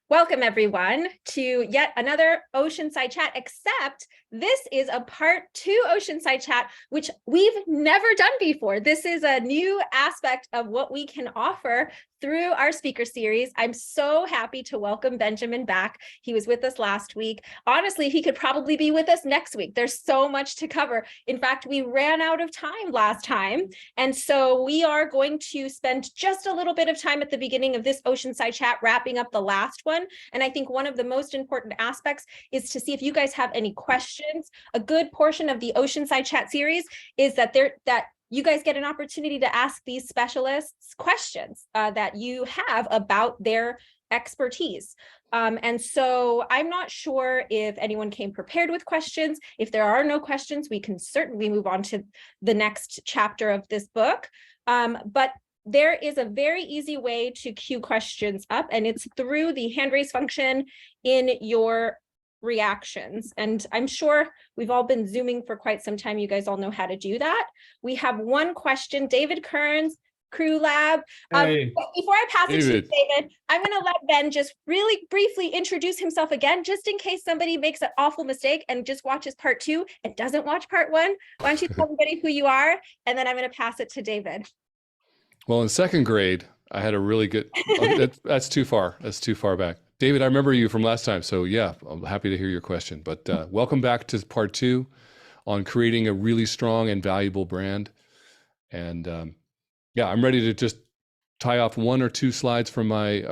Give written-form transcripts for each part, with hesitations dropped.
Welcome everyone to yet another Oceanside Chat, except this is a part 2 Oceanside Chat, which we've never done before. This is a new aspect of what we can offer through our speaker series. I'm so happy to welcome Benjamin back. He was with us last week. Honestly, he could probably be with us next week. There's so much to cover. In fact, we ran out of time last time. And so we are going to spend just a little bit of time at the beginning of this Oceanside Chat, wrapping up the last one. And I think one of the most important aspects is to see if you guys have any questions. A good portion of the Oceanside Chat series is that you guys get an opportunity to ask these specialists questions that you have about their expertise. And so I'm not sure if anyone came prepared with questions. If there are no questions, we can certainly move on to the next chapter of this book. But there is a very easy way to queue questions up, and it's through the hand raise function in your reactions. And I'm sure we've all been Zooming for quite some time. You guys all know how to do that. We have one question, David Kearns, Crew Lab. Hey, before I pass it to you, David, I'm going to let Ben just really briefly introduce himself again, just in case somebody makes an awful mistake and just watches part 2 and doesn't watch part 1. Why don't you tell everybody who you are, and then I'm going to pass it to David. Well, in second grade, I had a really good, that's too far. That's too far back. David, I remember you from last time. So yeah, I'm happy to hear your question, but welcome back to part 2 on creating a really strong and valuable brand. And yeah, I'm ready to just tie off 1 or 2 slides from my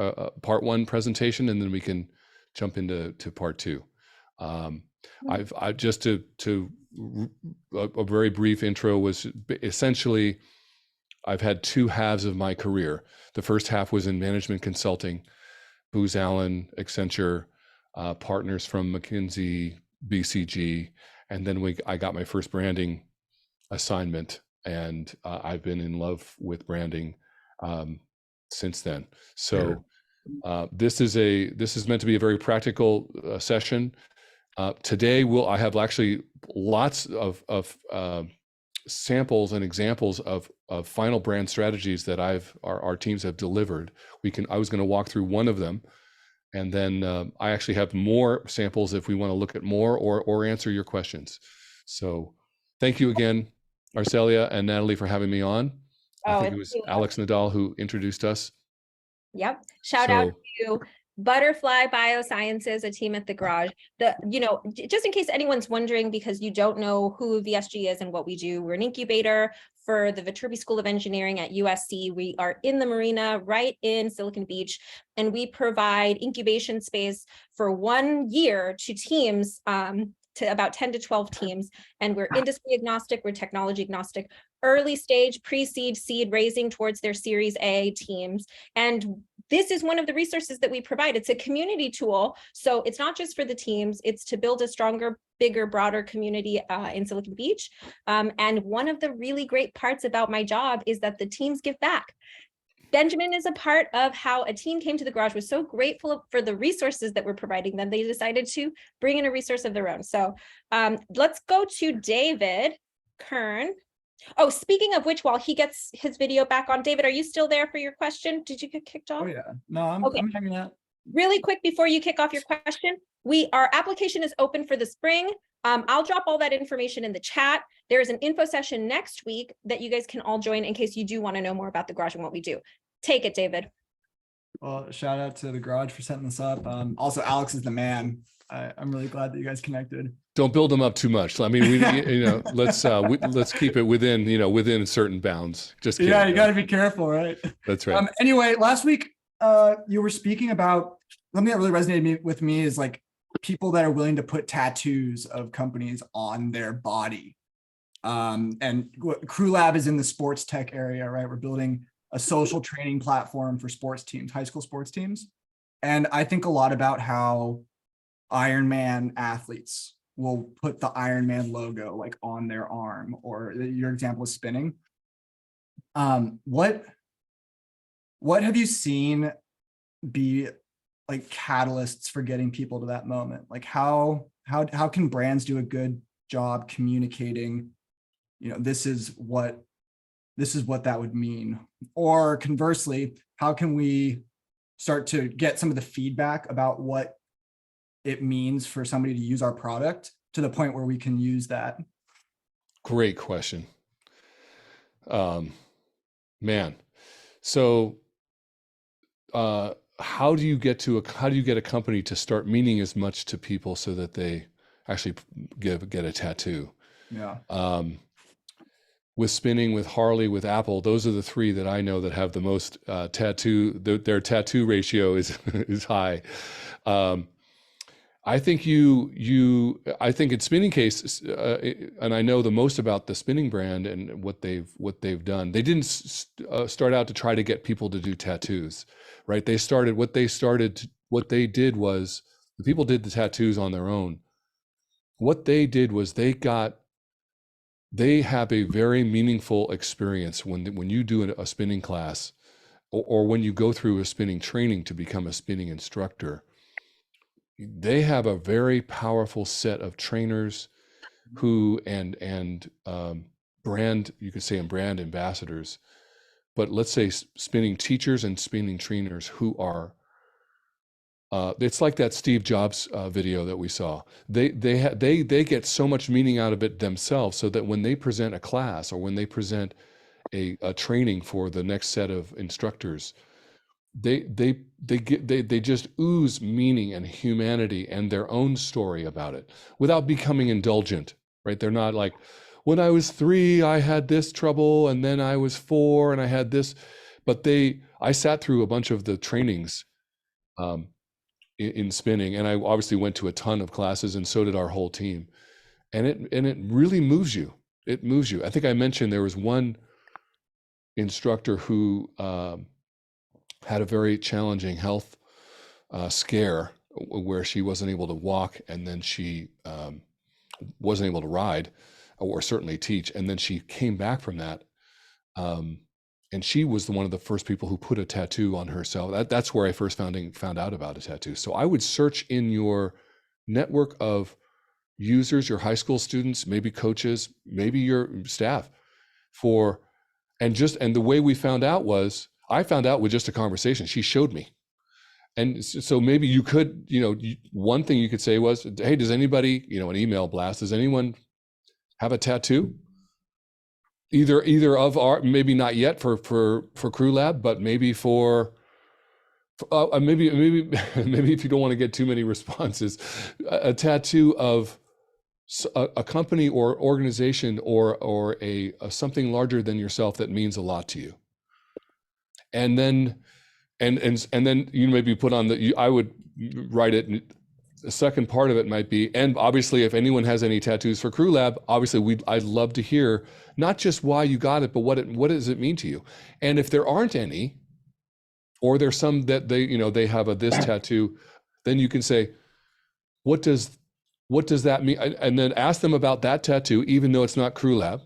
part 1 presentation, and then we can jump into part 2. I've just a very brief intro was essentially, I've had 2 halves of my career. The first half was in management consulting, Booz Allen, Accenture, partners from McKinsey, BCG, and then I got my first branding assignment, and I've been in love with branding since then. So this is meant to be a very practical session. Today I have actually lots of samples and examples of final brand strategies that our teams have delivered. I was going to walk through one of them, and then I actually have more samples if we want to look at more or answer your questions. So thank you again, Arcelia and Natalie, for having me on. I think it was Alex Nadal who introduced us. Yep. Shout out to Butterfly Biosciences, a team at the Garage. Just in case anyone's wondering, because you don't know who VSG is and what we do, we're an incubator for the Viterbi School of Engineering at USC. We are in the marina right in Silicon Beach, and we provide incubation space for 1 year to teams, to about 10 to 12 teams. And we're industry agnostic, we're technology agnostic, early stage, pre-seed, seed raising towards their Series A teams. And this is one of the resources that we provide. It's a community tool. So it's not just for the teams, it's to build a stronger, bigger, broader community in Silicon Beach. And one of the really great parts about my job is that the teams give back. Benjamin is a part of how a team came to the Garage, was so grateful for the resources that we're providing them. They decided to bring in a resource of their own. So let's go to David Kern. Oh, speaking of which, while he gets his video back on, David, are you still there for your question? Did you get kicked off? Oh yeah, no, I'm hanging out. Really quick before you kick off your question, our application is open for the spring. I'll drop all that information in the chat. There's an info session next week that you guys can all join in case you do want to know more about the Garage and what we do. Take it, David. Well, shout out to the Garage for setting this up. Also, Alex is the man. I'm really glad that you guys connected. Don't build them up too much. I mean, let's keep it within certain bounds. Just kidding, yeah, you got to be careful, right? That's right. Anyway, last week you were speaking about something that really resonated with me is like people that are willing to put tattoos of companies on their body. And Crew Lab is in the sports tech area, right? We're building a social training platform for sports teams, high school sports teams. And I think a lot about how Ironman athletes will put the Ironman logo like on their arm, or your example is spinning. What have you seen be like catalysts for getting people to that moment? Like how can brands do a good job communicating, this is what that would mean? Or conversely, how can we start to get some of the feedback about what it means for somebody to use our product to the point where we can use that? Great question. Man. So, how do you get a company to start meaning as much to people so that they actually get a tattoo? Yeah. With spinning, with Harley, with Apple, those are the three that I know that have the most tattoo. Their tattoo ratio is is high. I think I think in spinning case, and I know the most about the spinning brand and what they've done. They didn't start out to try to get people to do tattoos, right? What they did was the people did the tattoos on their own. What they did was they have a very meaningful experience when you do a spinning class, or when you go through a spinning training to become a spinning instructor. They have a very powerful set of trainers who and brand, you could say, and brand ambassadors, but let's say spinning teachers and spinning trainers who are it's like that Steve Jobs video that we saw. They get so much meaning out of it themselves, so that when they present a class or when they present a training for the next set of instructors, they just ooze meaning and humanity and their own story about it without becoming indulgent, right? They're not like, when I was 3, I had this trouble, and then I was 4 and I had this. But I sat through a bunch of the trainings in spinning, and I obviously went to a ton of classes, and so did our whole team. And it really moves you. It moves you. I think I mentioned there was one instructor who had a very challenging health scare where she wasn't able to walk, and then she wasn't able to ride or certainly teach. And then she came back from that. And she was one of the first people who put a tattoo on herself. That's where I first found out about a tattoo. So I would search in your network of users, your high school students, maybe coaches, maybe your staff, and the way we found out was, I found out with just a conversation. She showed me. And so maybe you could, one thing you could say was, hey, does anybody, an email blast, does anyone have a tattoo? Either of our, maybe not yet for Crew Lab, but maybe maybe if you don't want to get too many responses, a tattoo of a company or organization or a something larger than yourself that means a lot to you. And then you maybe put on I would write it. The second part of it might be, and obviously if anyone has any tattoos for Crew Lab, obviously I'd love to hear not just why you got it, but what does it mean to you? And if there aren't any, or there's some that they have this tattoo, then you can say, what does that mean? And then ask them about that tattoo, even though it's not Crew Lab.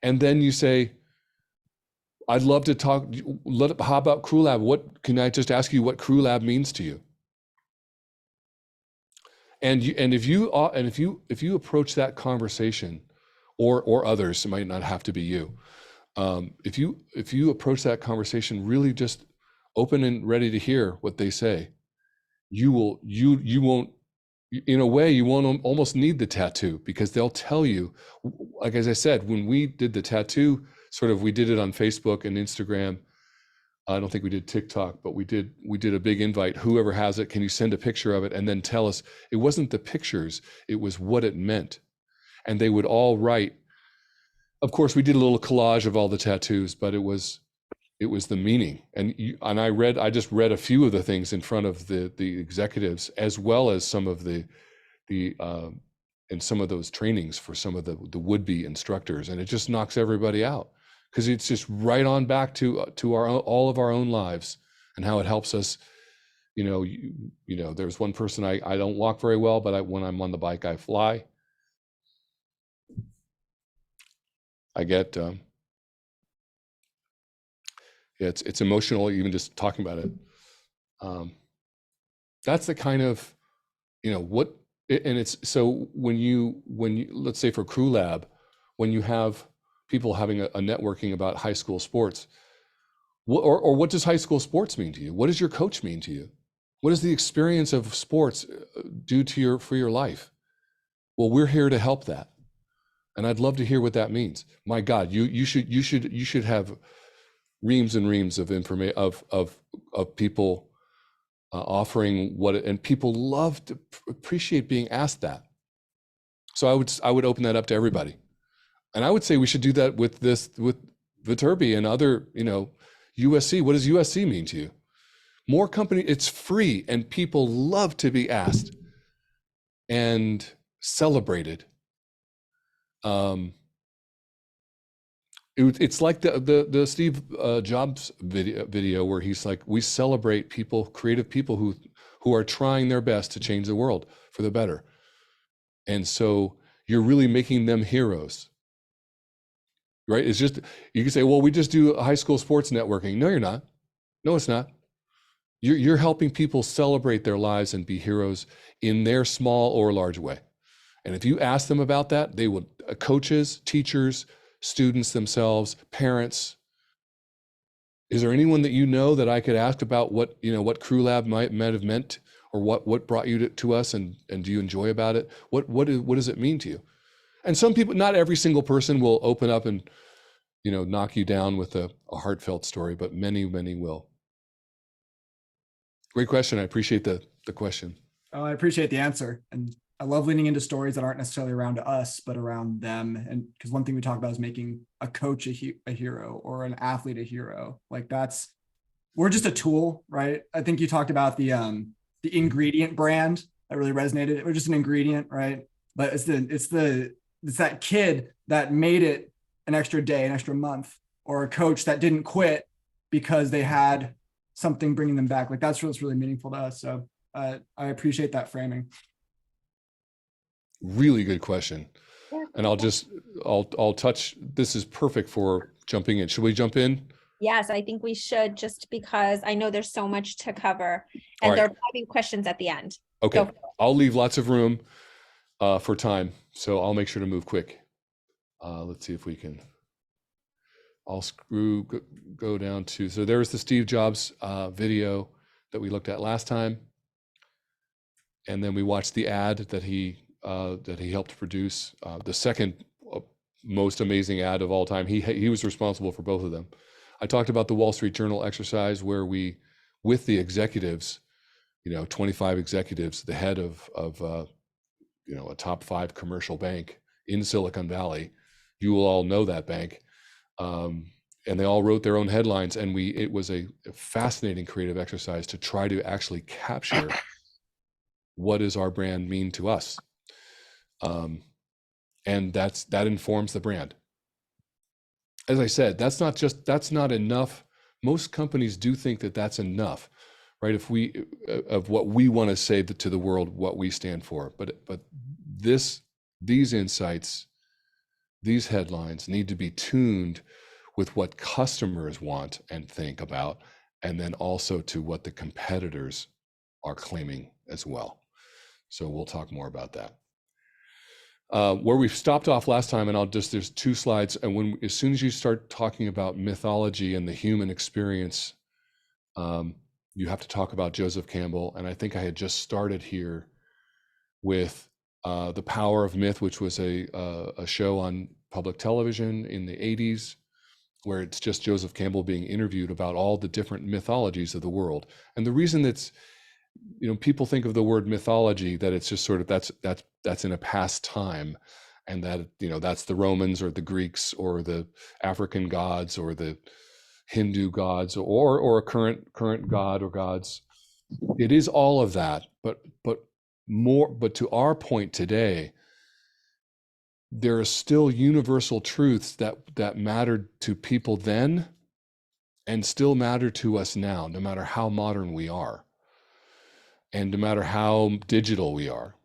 And then you say, I'd love to talk. How about Crew Lab? Can I just ask you what Crew Lab means to you? And if you approach that conversation, or others, it might not have to be you. If you approach that conversation really just open and ready to hear what they say, you won't, in a way, you won't almost need the tattoo, because they'll tell you, like, as I said, when we did the tattoo, we did it on Facebook and Instagram. I don't think we did TikTok, but we did a big invite. Whoever has it, can you send a picture of it and then tell us? It wasn't the pictures, it was what it meant. And they would all write. Of course, we did a little collage of all the tattoos, but it was the meaning. And I just read a few of the things in front of the executives, as well as some of and some of those trainings for some of the would-be instructors, and it just knocks everybody out, because it's just right on back to all of our own lives and how it helps us. There's one person, I don't walk very well, but when I'm on the bike, I fly. I get it's emotional even just talking about it. That's the kind of what, and it's so when you let's say for Crew Lab, when you have people having a networking about high school sports, Or what does high school sports mean to you? What does your coach mean to you? What does the experience of sports do to for your life? Well, we're here to help that. And I'd love to hear what that means. My God, you should have reams and reams of information of people offering and people love to appreciate being asked that. So I would open that up to everybody, and I would say we should do that with Viterbi and other, USC. What does USC mean to you? More company, it's free, and people love to be asked and celebrated. It's like the Steve Jobs video where he's like, we celebrate people, creative people who are trying their best to change the world for the better. And so you're really making them heroes, right? It's just, you can say, well, we just do high school sports networking. No, you're not. No, it's not. You're helping people celebrate their lives and be heroes in their small or large way. And if you ask them about that, they will, coaches, teachers, students themselves, parents. Is there anyone that you know that I could ask about what Crew Lab might have meant, or what brought you to us, and do you enjoy about it? What does it mean to you? And some people, not every single person will open up and knock you down with a heartfelt story, but many will. Great question. I appreciate the question. Oh, I appreciate the answer. And I love leaning into stories that aren't necessarily around us, but around them. And because one thing we talk about is making a coach a hero, or an athlete a hero. Like we're just a tool, right? I think you talked about the ingredient brand that really resonated. We're just an ingredient, right? But it's that kid that made it an extra day, an extra month, or a coach that didn't quit because they had something bringing them back. Like that's what's really meaningful to us. So I appreciate that framing. Really good question. And I'll touch, this is perfect for jumping in. Should we jump in? Yes, I think we should, just because I know there's so much to cover, and there are probably questions at the end. Okay, I'll leave lots of room for time, so I'll make sure to move quick. Let's see if we can. I'll go down to, so there's the Steve Jobs video that we looked at last time. And then we watched the ad that he helped produce, the second most amazing ad of all time. He was responsible for both of them. I talked about the Wall Street Journal exercise where we, with the executives, 25 executives, the head of a top 5 commercial bank in Silicon Valley. You will all know that bank. And they all wrote their own headlines, and it was a fascinating creative exercise to try to actually capture what does our brand mean to us. And that informs the brand. As I said, that's not enough. Most companies do think that that's enough, right? Of what we want to say to the world, what we stand for. But these insights, these headlines need to be tuned with what customers want and think about, and then also to what the competitors are claiming as well. So we'll talk more about that. Where we stopped off last time, and there's 2 slides, and as soon as you start talking about mythology and the human experience, you have to talk about Joseph Campbell. And I think I had just started here with The Power of Myth, which was a show on public television in the 80s, where it's just Joseph Campbell being interviewed about all the different mythologies of the world. And the reason that's, people think of the word mythology, that it's just sort of that's in a past time, and that that's the Romans or the Greeks or the African gods or the Hindu gods or a current god or gods. It is all of that, but to our point today, there are still universal truths that mattered to people then and still matter to us now, no matter how modern we are. And no matter how digital we are,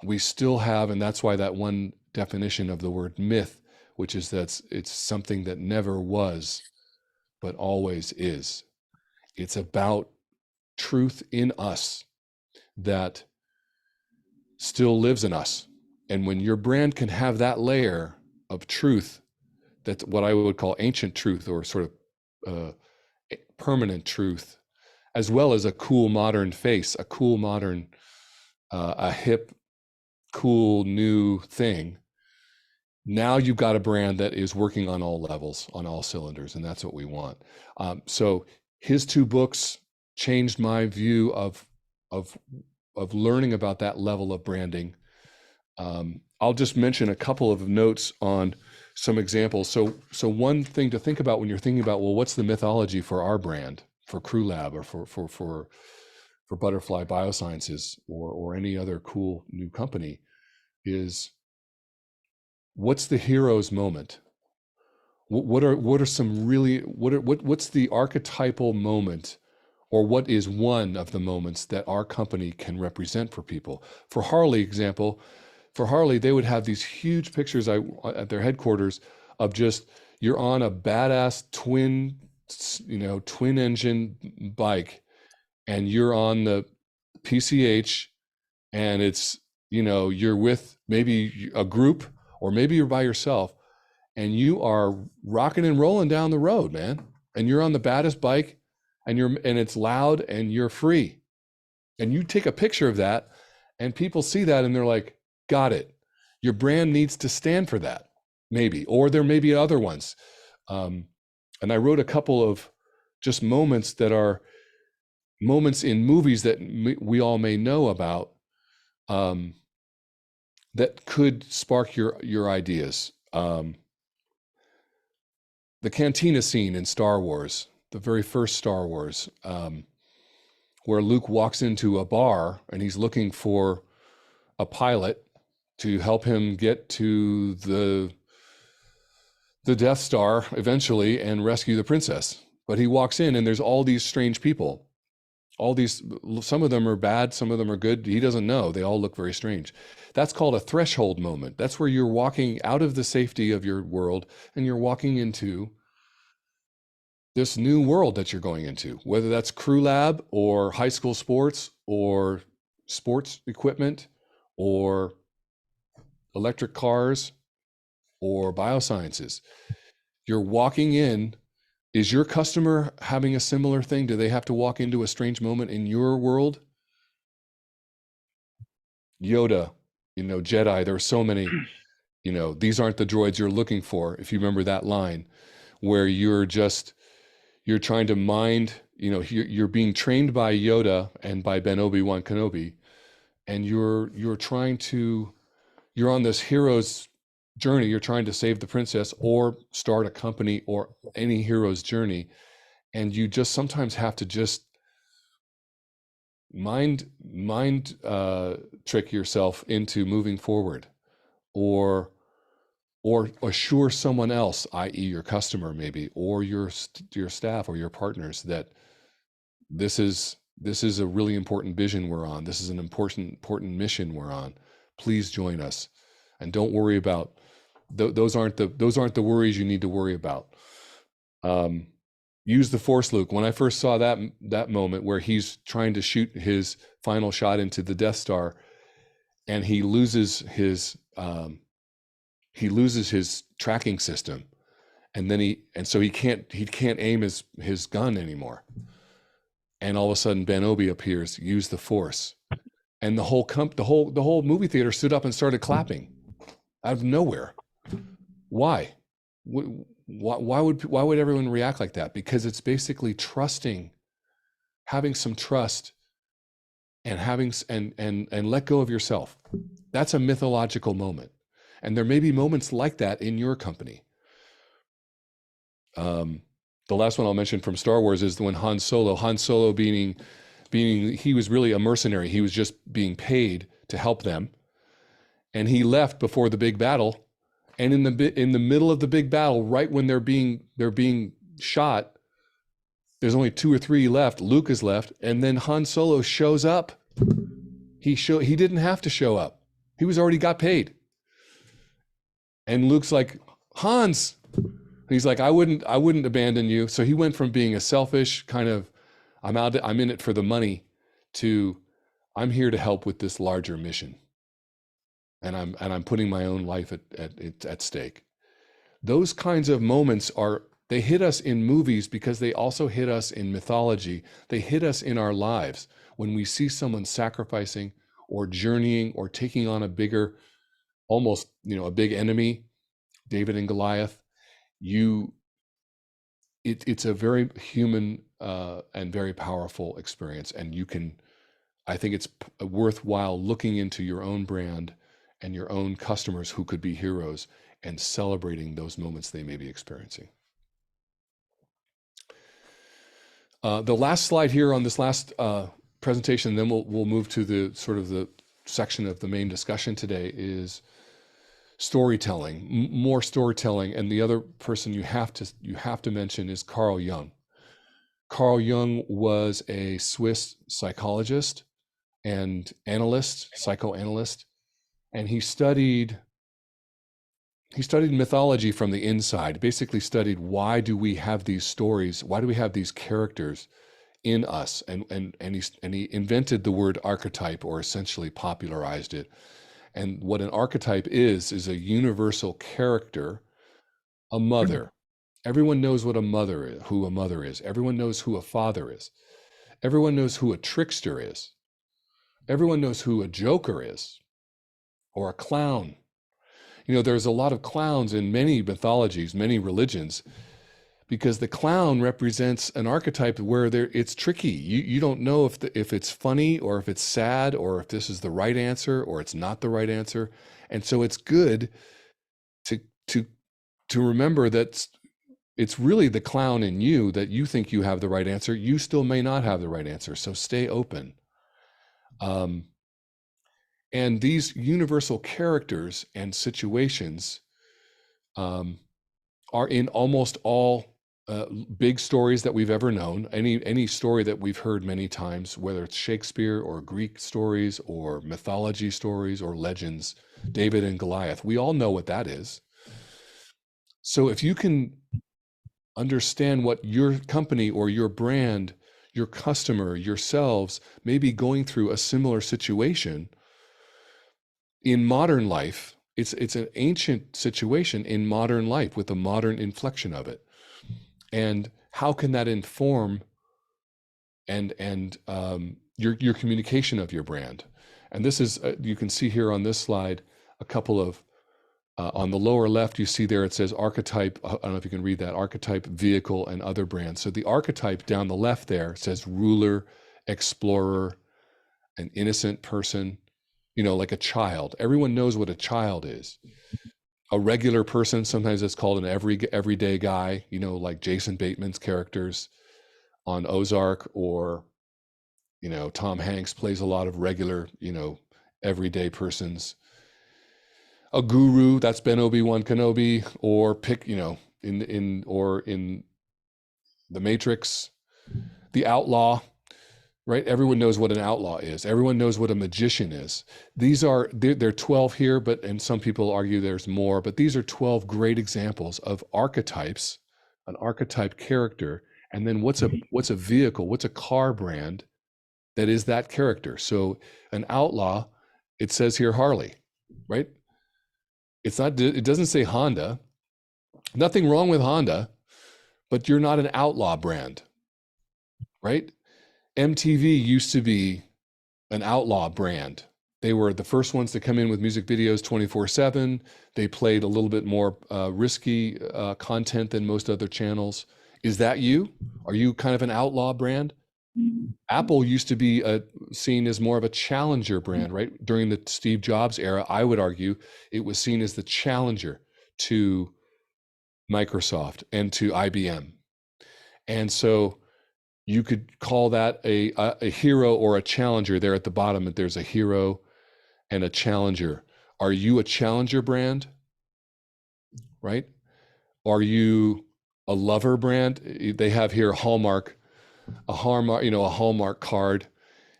we still have, and that's why that one definition of the word myth, which is that it's something that never was, but always is. It's about truth in us that still lives in us. And when your brand can have that layer of truth, that's what I would call ancient truth, or sort of permanent truth, as well as a cool modern face, a cool modern, a hip, cool new thing. Now you've got a brand that is working on all levels, on all cylinders, and that's what we want. So his 2 books changed my view of learning about that level of branding. I'll just mention a couple of notes on some examples. So one thing to think about when you're thinking about, well, what's the mythology for our brand, for Crew Lab, or for Butterfly Biosciences, or any other cool new company, is what's the hero's moment? What are some really, what's the archetypal moment, or what is one of the moments that our company can represent for people? For Harley example, for Harley, they would have these huge pictures at their headquarters of just, you're on a badass twin engine bike, and you're on the PCH, and it's, you're with maybe a group, or maybe you're by yourself, and you are rocking and rolling down the road, man. And you're on the baddest bike, and it's loud, and you're free. And you take a picture of that, and people see that, and they're like, got it. Your brand needs to stand for that, maybe, or there may be other ones. And I wrote a couple of just moments that are moments in movies that we all may know about, that could spark your ideas. The cantina scene in Star Wars, the very first Star Wars, where Luke walks into a bar and he's looking for a pilot to help him get to the Death Star eventually and rescue the princess. But he walks in and there's all these strange people. Some of them are bad, some of them are good. He doesn't know. They all look very strange. That's called a threshold moment. That's where you're walking out of the safety of your world and you're walking into this new world that you're going into, whether that's Crew Lab or high school sports or sports equipment or electric cars or biosciences. You're walking in. Is your customer having a similar thing? Do they have to walk into a strange moment in your world? Yoda, Jedi, there are so many, these aren't the droids you're looking for. If you remember that line where you're trying to mind, you're being trained by Yoda and by Obi-Wan Kenobi, and you're on this hero's journey. You're trying to save the princess or start a company or any hero's journey. And you just sometimes have to just mind trick yourself into moving forward, or assure someone else, i.e. your customer maybe, or your staff or your partners, that this is a really important vision we're on. This is an important mission we're on. Please join us. And don't worry about, those aren't the worries you need to worry about. Use the Force, Luke. When I first saw that moment where he's trying to shoot his final shot into the Death Star, and he loses his tracking system, and so he can't aim his gun anymore. And all of a sudden Ben Obi appears, use the Force, and the whole movie theater stood up and started clapping out of nowhere. Why? Why would everyone react like that? Because it's basically trusting, having some trust, and and let go of yourself. That's a mythological moment, and there may be moments like that in your company. The last one I'll mention from Star Wars is when Han Solo being he was really a mercenary. He was just being paid to help them, and he left before the big battle. And in the middle of the big battle, right when they're being shot, there's only 2 or 3 left. Luke is left, and then Han Solo shows up. He didn't have to show up. He was already got paid. And Luke's like, Hans. And he's like, I wouldn't abandon you. So he went from being a selfish kind of, I'm in it for the money, to I'm here to help with this larger mission. And I'm putting my own life at stake. Those kinds of moments are They hit us in movies because they also hit us in mythology. They hit us in our lives when we see someone sacrificing or journeying or taking on a bigger, almost, a big enemy, David and Goliath. It's a very human and very powerful experience. And I think it's worthwhile looking into your own brand and your own customers who could be heroes and celebrating those moments they may be experiencing. The last slide here on this last presentation, then we'll move to the sort of the section of the main discussion today, is storytelling, more storytelling. And the other person you have to mention is Carl Jung. Carl Jung was a Swiss psychologist and psychoanalyst, and he studied mythology from the inside, basically studied why do we have these stories, why do we have these characters in us, and he invented the word archetype, or essentially popularized it. And what an archetype is a universal character, a mother. Everyone knows what who a mother is. Everyone knows who a father is. Everyone knows who a trickster is. Everyone knows who a joker is, or a clown. There's a lot of clowns in many mythologies, many religions, because the clown represents an archetype where it's tricky. You don't know if it's funny, or if it's sad, or if this is the right answer or it's not the right answer. And so it's good to remember that it's really the clown in you, that you think you have the right answer. You still may not have the right answer. So stay open. And these universal characters and situations are in almost all big stories that we've ever known. Any story that we've heard many times, whether it's Shakespeare or Greek stories or mythology stories or legends, David and Goliath, we all know what that is. So if you can understand what your company or your brand, your customer, yourselves may be going through a similar situation in modern life, it's an ancient situation in modern life with a modern inflection of it. And how can that inform and your communication of your brand? And this is, you can see here on this slide, a couple of, on the lower left, you see there, it says archetype. I don't know if you can read that, archetype, vehicle, and other brands. So the archetype down the left there says ruler, explorer, an innocent person, like a child. Everyone knows what a child is. A regular person, sometimes it's called an everyday guy, like Jason Bateman's characters on Ozark, or, Tom Hanks plays a lot of regular, everyday persons. A guru, that's Ben Obi-Wan Kenobi, or in The Matrix, the outlaw, right? Everyone knows what an outlaw is. Everyone knows what a magician is. There are 12 here, and some people argue there's more, but these are 12 great examples of archetypes, an archetype character, and then what's a vehicle, what's a car brand that is that character. So an outlaw, it says here Harley, right? It doesn't say Honda. Nothing wrong with Honda, but you're not an outlaw brand, right? MTV used to be an outlaw brand. They were the first ones to come in with music videos 24/7. They played a little bit more risky content than most other channels. Is that you? Are you kind of an outlaw brand? Apple used to be seen as more of a challenger brand, right? During the Steve Jobs era, I would argue it was seen as the challenger to Microsoft and to IBM. And so you could call that a hero or a challenger. There at the bottom, there's a hero and a challenger. Are you a challenger brand, right? Are you a lover brand? They have here Hallmark, a Hallmark card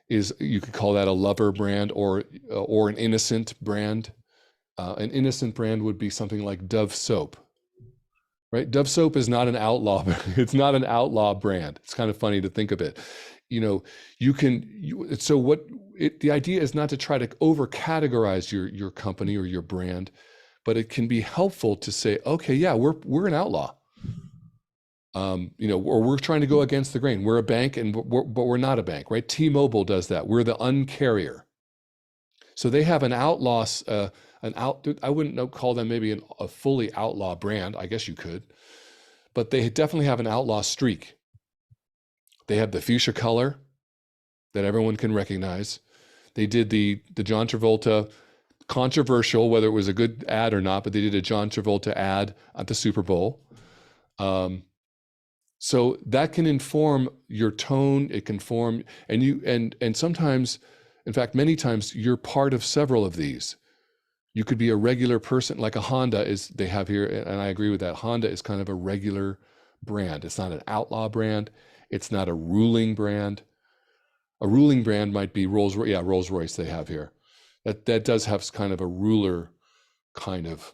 is, you could call that a lover brand, or an innocent brand. An innocent brand would be something like Dove soap, right? Dove soap is not an outlaw. It's not an outlaw brand. It's kind of funny to think of it. The idea is not to try to over categorize your company or your brand, but it can be helpful to say, okay, yeah, we're an outlaw. Or we're trying to go against the grain. We're a bank, but we're not a bank, right? T-Mobile does that. We're the uncarrier. So they have an outlaw, I wouldn't call them maybe a fully outlaw brand. I guess you could, but they definitely have an outlaw streak. They have the fuchsia color that everyone can recognize. They did the John Travolta, controversial, whether it was a good ad or not, but they did a John Travolta ad at the Super Bowl. So that can inform your tone. It can form, and sometimes, in fact, many times, you're part of several of these. You could be a regular person, like a Honda they have here, and I agree with that. Honda is kind of a regular brand. It's not an outlaw brand. It's not a ruling brand. A ruling brand might be Rolls-Royce. Yeah, Rolls-Royce they have here. That does have kind of a ruler kind of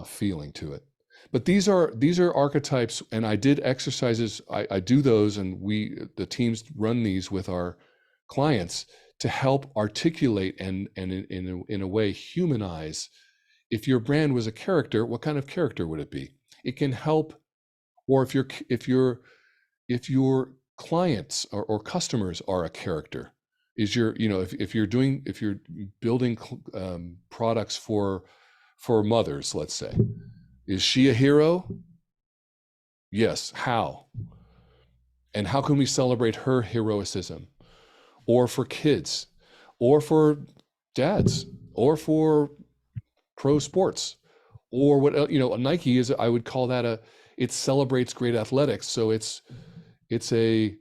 feeling to it. But these are archetypes, and I did exercises. I do those, and the teams run these with our clients to help articulate and in a way humanize. If your brand was a character, what kind of character would it be? It can help, or if your clients or customers are a character, if you're building products for mothers, let's say, is she a hero? Yes. How? And how can we celebrate her heroicism? Or for kids, or for dads, or for pro sports, or what, Nike is, I would call that it celebrates great athletics. So you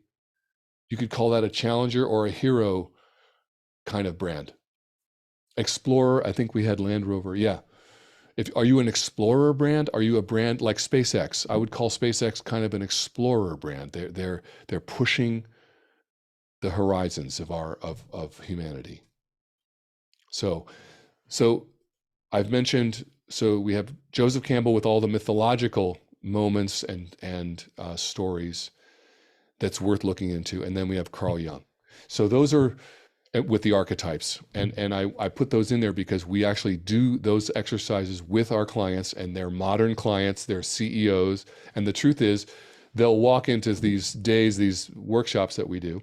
could call that a challenger or a hero kind of brand. Explorer, I think we had Land Rover. Yeah. Are you an explorer brand? Are you a brand like SpaceX? I would call SpaceX kind of an explorer brand. They're pushing the horizons of humanity. So I've mentioned, so we have Joseph Campbell with all the mythological moments and stories that's worth looking into, and then we have Carl Jung. So those are with the archetypes, and I put those in there because we actually do those exercises with our clients, and they're modern clients, they're CEOs, and the truth is, they'll walk into these workshops that we do,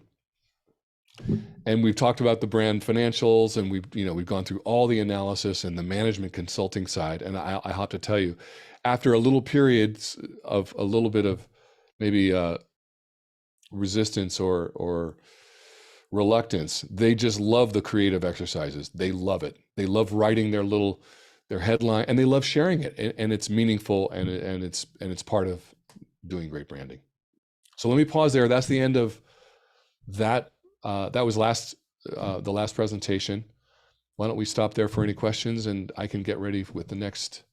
and we've talked about the brand financials, and we've gone through all the analysis and the management consulting side. And I have to tell you, after a little periods of a little bit of maybe resistance or reluctance, they just love the creative exercises. They love it. They love writing their headline, and they love sharing it, and it's meaningful, and it's part of doing great branding. So let me pause there. That's the end of that. That was the last presentation. Why don't we stop there for any questions, and I can get ready with the next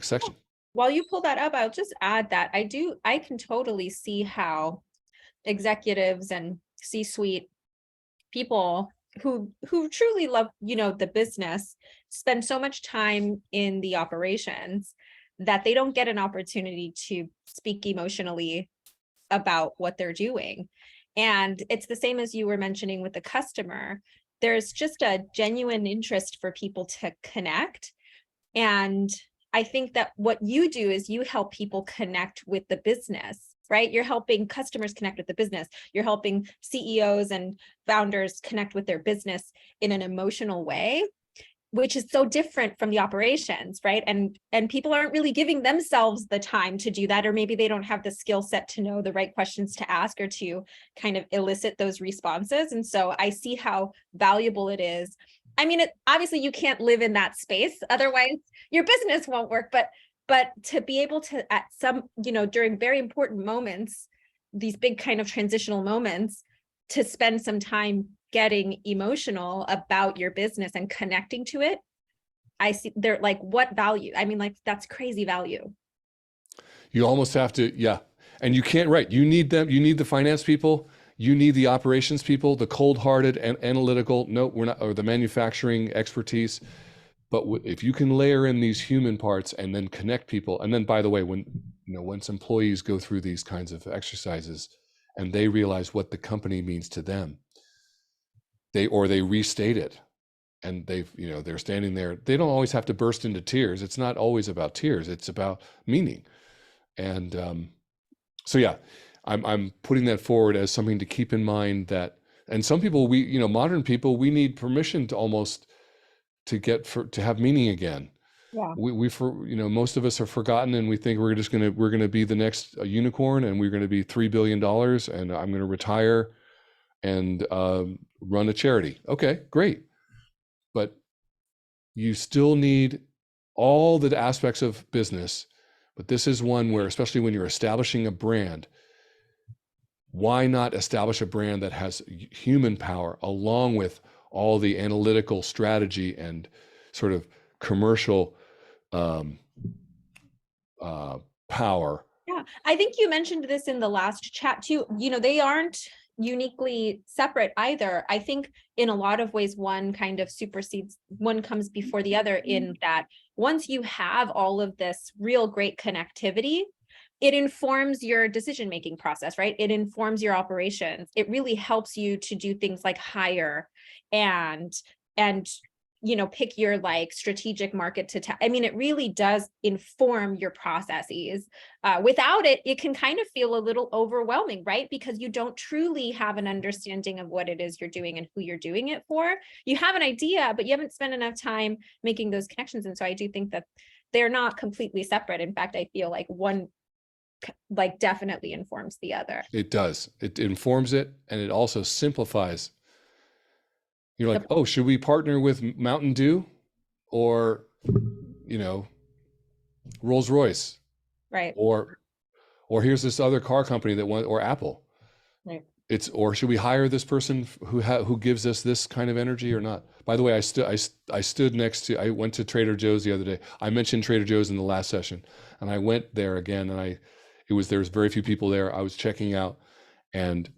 section. While you pull that up, I'll just add that I can totally see how executives and C-suite people who truly love, the business, spend so much time in the operations that they don't get an opportunity to speak emotionally about what they're doing. And it's the same as you were mentioning with the customer. There's just a genuine interest for people to connect. And I think that what you do is you help people connect with the business, right? You're helping customers connect with the business. You're helping CEOs and founders connect with their business in an emotional way, which is so different from the operations, right? And people aren't really giving themselves the time to do that, or maybe they don't have the skill set to know the right questions to ask or to kind of elicit those responses. And so I see how valuable it is. I mean, obviously you can't live in that space, otherwise your business won't work, but to be able to, at some, during very important moments, these big kind of transitional moments, to spend some time getting emotional about your business and connecting to it, I see they're like, what value? I mean, like, that's crazy value. You almost have to, yeah. And you can't, right. You need them. You need the finance people. You need the operations people, the cold-hearted and analytical, no, we're not, or the manufacturing expertise. But if you can layer in these human parts and then connect people, and then, by the way, once employees go through these kinds of exercises and they realize what the company means to them, they restate it, and they're standing there. They don't always have to burst into tears. It's not always about tears. It's about meaning. And so yeah, I'm putting that forward as something to keep in mind that, and some people, modern people, we need permission to almost to have meaning again. Yeah. Most of us are forgotten, and we think we're going to be the next unicorn, and we're going to be $3 billion, and I'm going to retire and run a charity. Okay, great. But you still need all the aspects of business. But this is one where, especially when you're establishing a brand, why not establish a brand that has human power along with all the analytical strategy and sort of commercial power? Yeah, I think you mentioned this in the last chat too. They aren't uniquely separate either. I think in a lot of ways, one kind of supersedes, one comes before the other, in that once you have all of this real great connectivity, it informs your decision-making process, right? It informs your operations. It really helps you to do things like hire and pick your like strategic market to it really does inform your processes. Without it, it can kind of feel a little overwhelming, right? Because you don't truly have an understanding of what it is you're doing and who you're doing it for. You have an idea, but you haven't spent enough time making those connections. And so I do think that they're not completely separate. In fact, I feel like one like definitely informs the other. It does. It informs it, and it also simplifies. You're like, oh, should we partner with Mountain Dew or, Rolls Royce? Right. Or here's this other car company or Apple. Right. Or should we hire this person who gives us this kind of energy or not? By the way, I went to Trader Joe's the other day. I mentioned Trader Joe's in the last session, and I went there again, and there was very few people there. I was checking out, and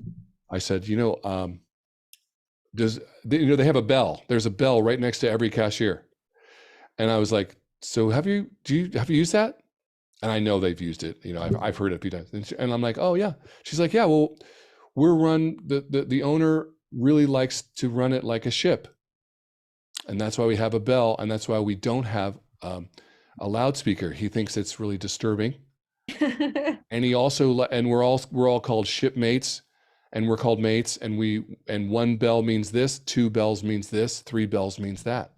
I said, they have a bell. There's a bell right next to every cashier. And I was like, so have you used that? And I know they've used it. I've heard it a few times. And I'm like, oh yeah. She's like, yeah, well, the owner really likes to run it like a ship. And that's why we have a bell. And that's why we don't have a loudspeaker. He thinks it's really disturbing. And we're all called shipmates. And we're called mates, and one bell means this, two bells means this, three bells means that.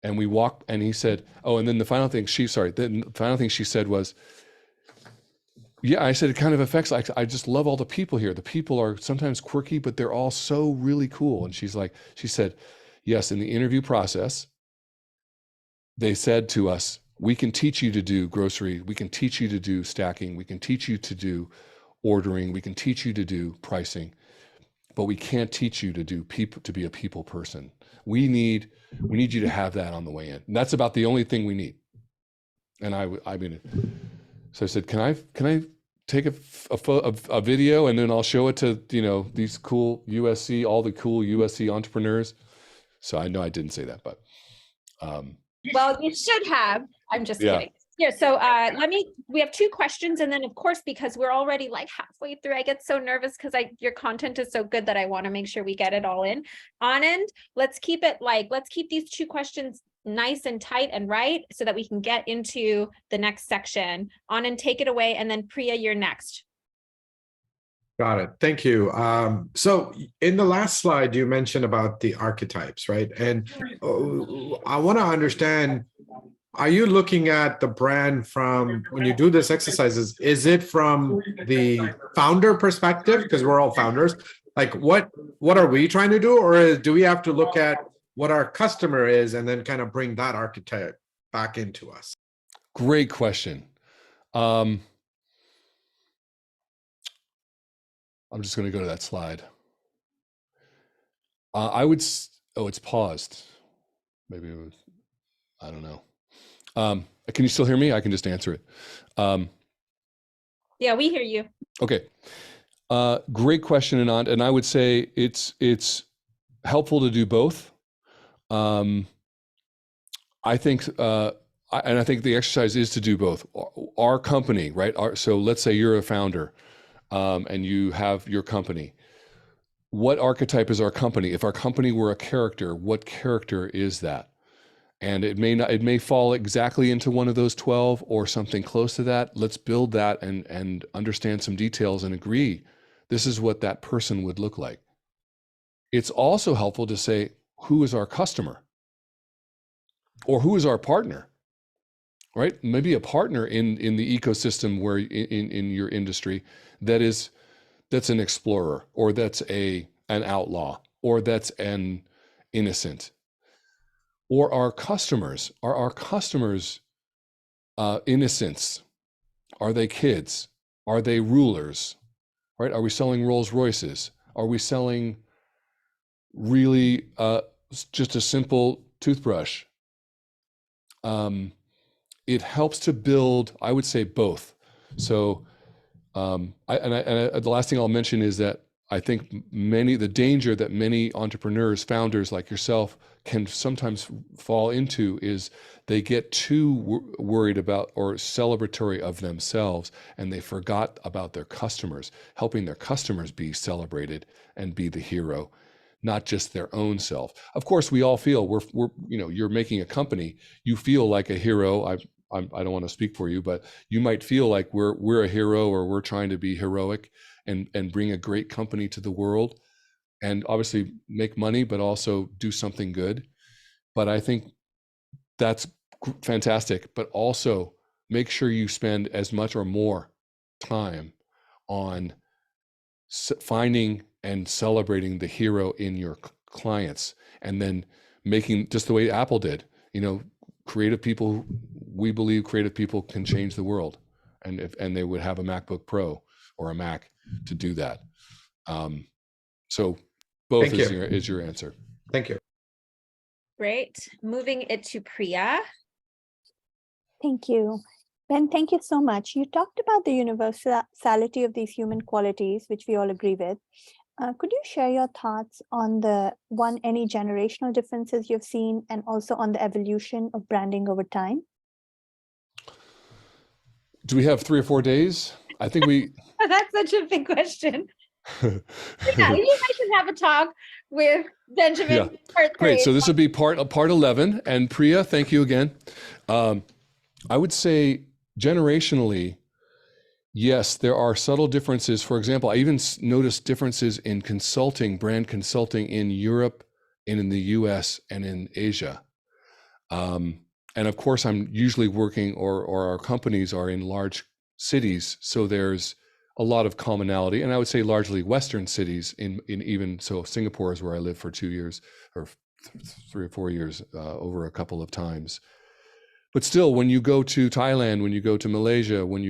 And we walk, and he said, oh, and then the final thing she said was, yeah, I said, it kind of affects, I just love all the people here. The people are sometimes quirky, but they're all so really cool. And she said, yes, in the interview process, they said to us, we can teach you to do grocery, we can teach you to do stacking, we can teach you to do ordering, we can teach you to do pricing, but we can't teach you to be a people person. We need you to have that on the way in. And that's about the only thing we need. And so I said, can I take a video, and then I'll show it to these cool all the cool USC entrepreneurs. So I know I didn't say that, but well, you should have. I'm just kidding. Yeah, so we have two questions, and then of course, because we're already like halfway through, I get so nervous because your content is so good that I want to make sure we get it all in. Anand, let's keep these two questions nice and tight and right so that we can get into the next section. Anand, take it away, and then Priya, you're next. Got it. Thank you. So in the last slide, you mentioned about the archetypes, right? And I want to understand, are you looking at the brand from, when you do this exercises, is it from the founder perspective? Because we're all founders. Like what are we trying to do? Or do we have to look at what our customer is and then kind of bring that archetype back into us? Great question. I'm just going to go to that slide. It's paused. Maybe it was, I don't know. Can you still hear me? I can just answer it. Yeah, we hear you. Okay. Great question, Anand. And I would say it's helpful to do both. I think the exercise is to do both. Our company, right? So let's say you're a founder, and you have your company. What archetype is our company? If our company were a character, what character is that? And it may fall exactly into one of those 12 or something close to that. Let's build that and understand some details and agree this is what that person would look like. It's also helpful to say, who is our customer? Or who is our partner? Right? Maybe a partner in the ecosystem where in your industry that's an explorer, or that's an outlaw, or that's an innocent. Or our customers, are our customers innocents? Are they kids? Are they rulers? Right? Are we selling Rolls Royces? Are we selling really just a simple toothbrush? It helps to build, I would say, both. So the last thing I'll mention is that I think the danger that many entrepreneurs, founders like yourself can sometimes fall into is they get too worried about or celebratory of themselves, and they forgot about their customers, helping their customers be celebrated and be the hero, not just their own self. Of course, we all feel we're you're making a company, you feel like a hero. I don't want to speak for you, but you might feel like we're a hero, or we're trying to be heroic and bring a great company to the world, and obviously make money, but also do something good. But I think that's fantastic, but also make sure you spend as much or more time on finding and celebrating the hero in your clients, and then making, just the way Apple did, creative people, we believe creative people can change the world, and they would have a MacBook Pro or a Mac to do that. So both is your answer. Thank you. Great. Moving it to Priya. Thank you. Ben, thank you so much. You talked about the universality of these human qualities, which we all agree with. Could you share your thoughts on any generational differences you've seen, and also on the evolution of branding over time? Do we have 3 or 4 days? I think we... That's such a big question. Yeah, you guys should have a talk with Benjamin. Yeah. Great. So this would be part 11. And Priya, thank you again. I would say generationally, yes, there are subtle differences. For example, I even noticed differences in consulting, brand consulting in Europe and in the US and in Asia. And of course, I'm usually working, or our companies are in large cities. So there's a lot of commonality, and I would say largely Western cities in even, so Singapore is where I lived for 2 years, or 3 or 4 years, over a couple of times. But still, when you go to Thailand, when you go to Malaysia, when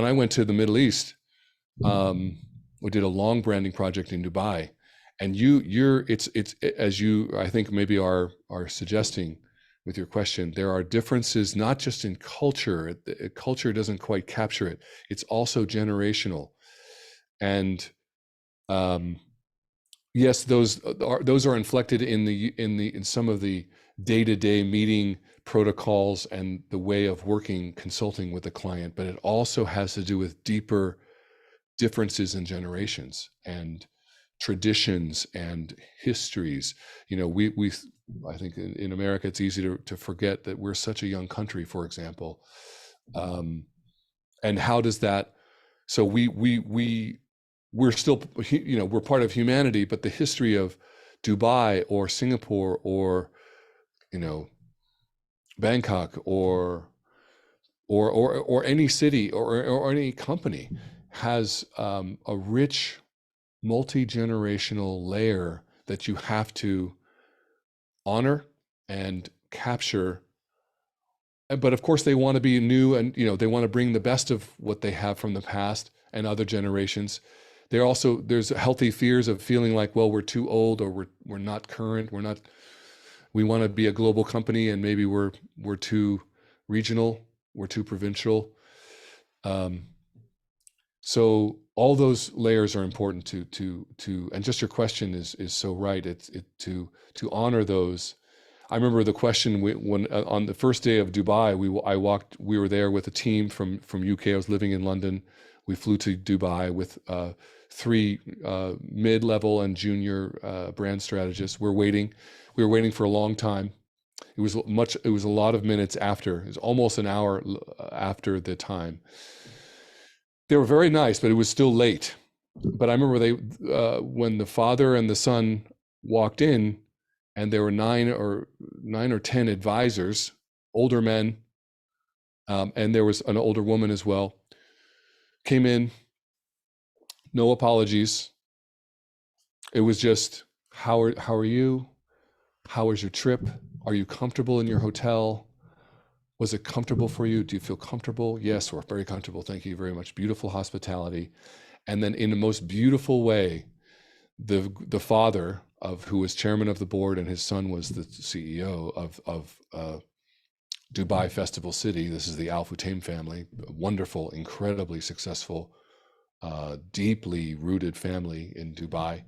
I went to the Middle East, we did a long branding project in Dubai, and it's as you, I think, maybe are suggesting with your question, there are differences not just in culture. Culture doesn't quite capture it. It's also generational, and yes, those are inflected in some of the day-to-day meeting protocols and the way of working, consulting with the client. But it also has to do with deeper differences in generations and traditions and histories. I think in America, it's easy to forget that we're such a young country, for example. And how does that, so we're still, we're part of humanity, but the history of Dubai or Singapore or, Bangkok or any city or any company has a rich multi-generational layer that you have to honor and capture. But of course, they want to be new, and they want to bring the best of what they have from the past and other generations. There's healthy fears of feeling like, well, we're too old, or we're not current. We want to be a global company, and maybe we're too regional, we're too provincial. So all those layers are important to and just your question is so right. It's to honor those. I remember the question when on the first day of Dubai, we were there with a team from UK. I was living in London. We flew to Dubai with 3 mid-level and junior brand strategists. We were waiting for a long time It was a lot of minutes after. It was almost an hour after the time. They were very nice, but it was still late. But I remember when the father and the son walked in, and there were 9 or 10 advisors, older men, and there was an older woman as well, came in, no apologies. It was just, how are you? How was your trip? Are you comfortable in your hotel? Was it comfortable for you? Do you feel comfortable? Yes, we're very comfortable. Thank you very much. Beautiful hospitality. And then in the most beautiful way, the father who was chairman of the board, and his son was the CEO of Dubai Festival City. This is the Al Futtaim family, a wonderful, incredibly successful, deeply rooted family in Dubai.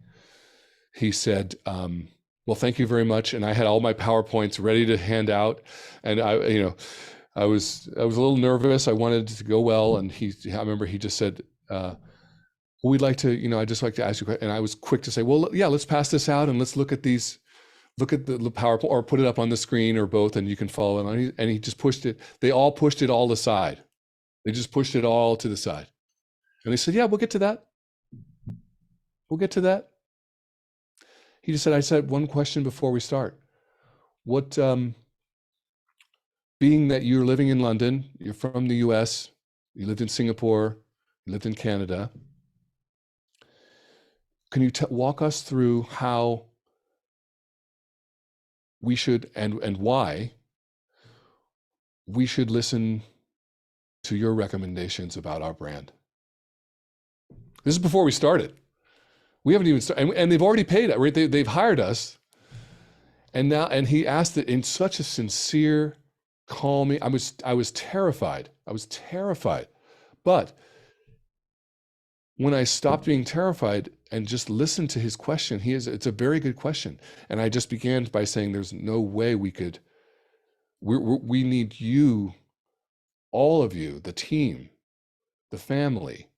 He said, well, thank you very much. And I had all my PowerPoints ready to hand out. And I was a little nervous. I wanted it to go well. And I remember he just said, well, we'd like to, I'd just like to ask you, and I was quick to say, well, yeah, let's pass this out and let's look at the PowerPoint, or put it up on the screen, or both, and you can follow it. And he just pushed it. They all pushed it all aside. They just pushed it all to the side. And they said, yeah, we'll get to that. We'll get to that. He just said, I said one question before we start. What, being that you're living in London, you're from the US, you lived in Singapore, you lived in Canada, can you walk us through how we should, and why we should listen to your recommendations about our brand? This is before we started. We haven't even started, and they've already paid it, right? They've hired us. And he asked it in such a sincere, calming. I was terrified. I was terrified. But when I stopped being terrified and just listened to his question, it's a very good question. And I just began by saying, there's no way we need you, all of you, the team, the family,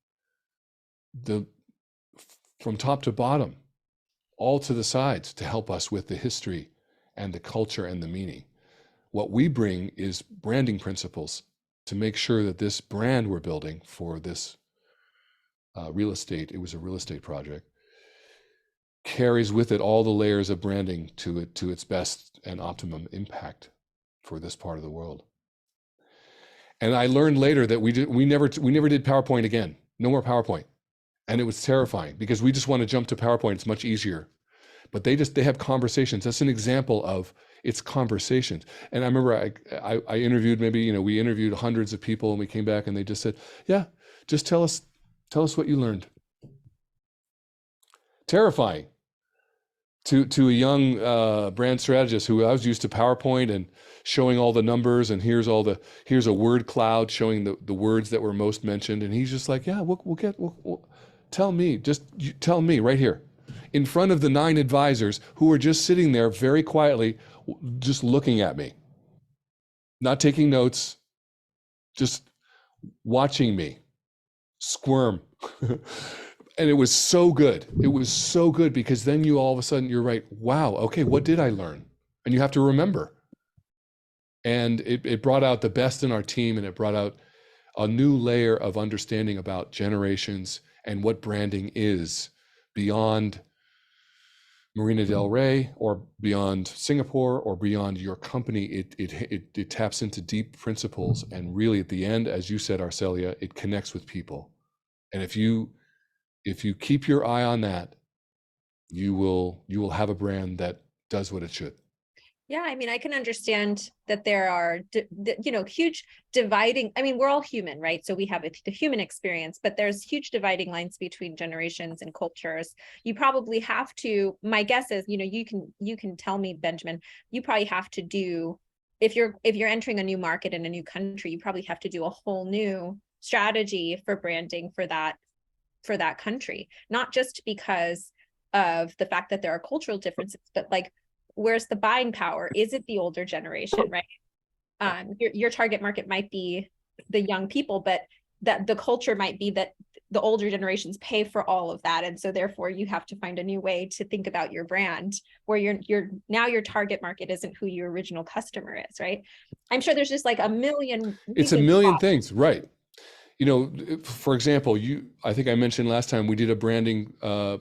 from top to bottom, all to the sides, to help us with the history and the culture and the meaning. What we bring is branding principles to make sure that this brand we're building for this real estate, it was a real estate project, carries with it all the layers of branding to its best and optimum impact for this part of the world. And I learned later that we never did PowerPoint again. No more PowerPoint. And it was terrifying, because we just want to jump to PowerPoint. It's much easier. But they have conversations. That's an example of it's conversations. And I remember I interviewed, we interviewed hundreds of people, and we came back and they just said, yeah, just tell us what you learned. Terrifying to a young brand strategist who I was used to PowerPoint and showing all the numbers, and here's a word cloud showing the words that were most mentioned. And he's just like, yeah, we'll tell me right here in front of the 9 advisors who were just sitting there very quietly, just looking at me, not taking notes, just watching me squirm. And it was so good. It was so good, because then you all of a sudden, you're right. Wow. Okay. What did I learn? And you have to remember. And it brought out the best in our team, and it brought out a new layer of understanding about generations and what branding is beyond Marina del Rey, or beyond Singapore, or beyond your company. It taps into deep principles, and really at the end, as you said, Arcelia, it connects with people. And if you keep your eye on that, you will have a brand that does what it should. Yeah, I mean, I can understand that there are, huge dividing. I mean, we're all human, right? So we have the human experience, but there's huge dividing lines between generations and cultures. You probably have to. My guess is, you can tell me, Benjamin. You probably have to do, if you're entering a new market in a new country, you probably have to do a whole new strategy for branding for that country, not just because of the fact that there are cultural differences, but like, where's the buying power? Is it the older generation, right? Your target market might be the young people, but that the culture might be that the older generations pay for all of that. And so therefore you have to find a new way to think about your brand where now your target market isn't who your original customer is, right? I'm sure there's just like a million. It's a million things, right? You know, for example, I think I mentioned last time we did a branding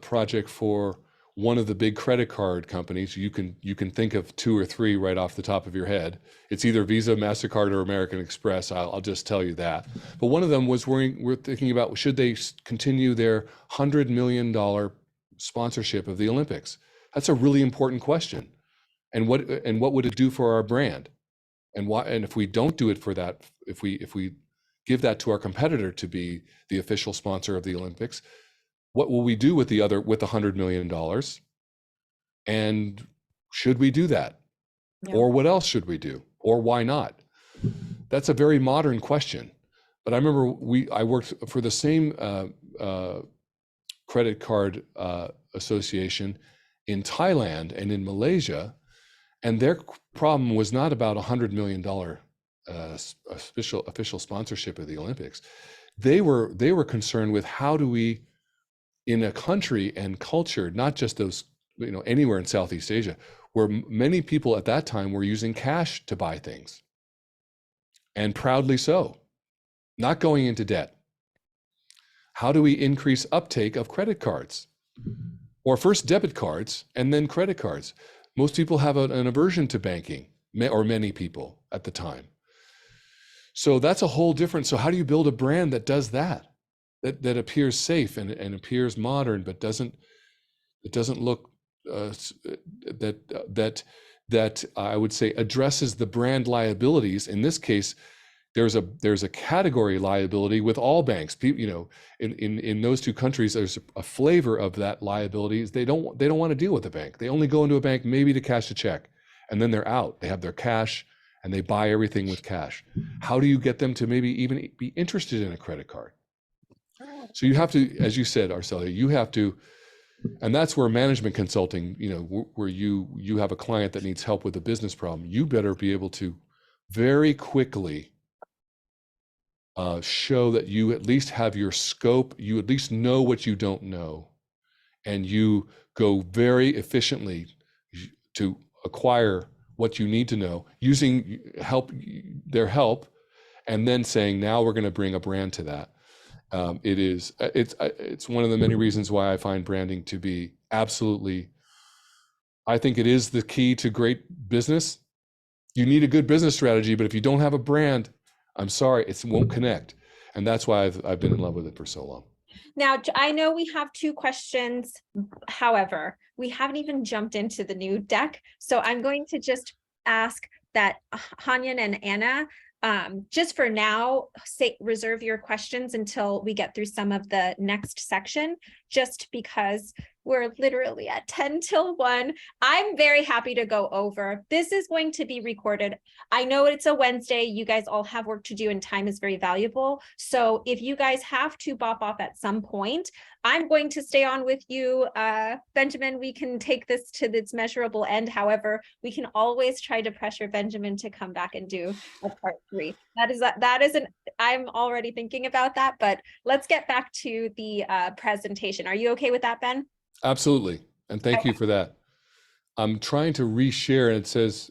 project for one of the big credit card companies. You can think of 2 or 3 right off the top of your head. It's either Visa, MasterCard, or American Express. I'll just tell you that. But one of them was we're thinking about, should they continue their $100 million sponsorship of the Olympics? That's a really important question. And what would it do for our brand? And why? And if we don't do it for that, if we give that to our competitor to be the official sponsor of the Olympics, what will we do with the $100 million? And should we do that? Yeah. Or what else should we do? Or why not? That's a very modern question. But I remember I worked for the same credit card association in Thailand and in Malaysia, and their problem was not about $100 million official sponsorship of the Olympics. They were concerned with how do we, in a country and culture, not just those, anywhere in Southeast Asia, where many people at that time were using cash to buy things, and proudly so, not going into debt. How do we increase uptake of credit cards? Or first debit cards and then credit cards. Most people have an aversion to banking, or many people at the time. So that's a whole different, so how do you build a brand that does that appears safe and appears modern, but doesn't look, that I would say addresses the brand liabilities. In this case, there's a category liability with all banks. In those 2 countries, there's a flavor of that liability. They don't want to deal with a bank. They only go into a bank maybe to cash a check, and then they're out. They have their cash and they buy everything with cash. How do you get them to maybe even be interested in a credit card? So you have to, as you said, Arcelia, you have to, and that's where management consulting, where you have a client that needs help with a business problem, you better be able to very quickly show that you at least have your scope, you at least know what you don't know, and you go very efficiently to acquire what you need to know using their help, and then saying, now we're going to bring a brand to that. It's one of the many reasons why I find branding to be absolutely, I think it is the key to great business. You need a good business strategy, but if you don't have a brand, I'm sorry, it won't connect. And that's why I've been in love with it for so long. Now, I know we have 2 questions. However, we haven't even jumped into the new deck. So I'm going to just ask that Hanyan and Anna, just for now, reserve your questions until we get through some of the next section, just because we're literally at 10 till 1. I'm very happy to go over. This is going to be recorded. I know it's a Wednesday. You guys all have work to do and time is very valuable. So if you guys have to bop off at some point, I'm going to stay on with you. Benjamin, we can take this to its measurable end. However, we can always try to pressure Benjamin to come back and do a part 3. I'm already thinking about that, but let's get back to the presentation. Are you okay with that, Ben? Absolutely. And thank you for that. I'm trying to reshare, and it says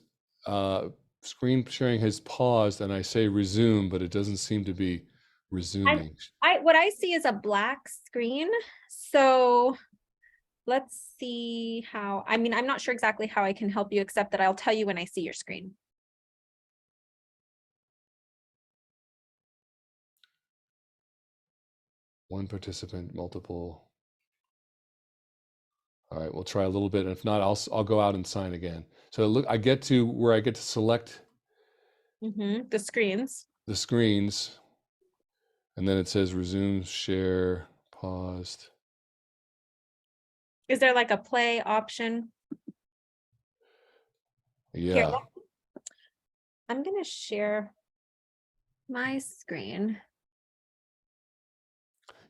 screen sharing has paused, and I say resume, but it doesn't seem to be resuming. What I see is a black screen. So let's see how, I'm not sure exactly how I can help you, except that I'll tell you when I see your screen. One participant, multiple. All right, we'll try a little bit. And if not, I'll go out and sign again. So look, I get to where I get to select the screens. The screens. And then it says resume, share, paused. Is there like a play option? Yeah. Here, I'm going to share my screen.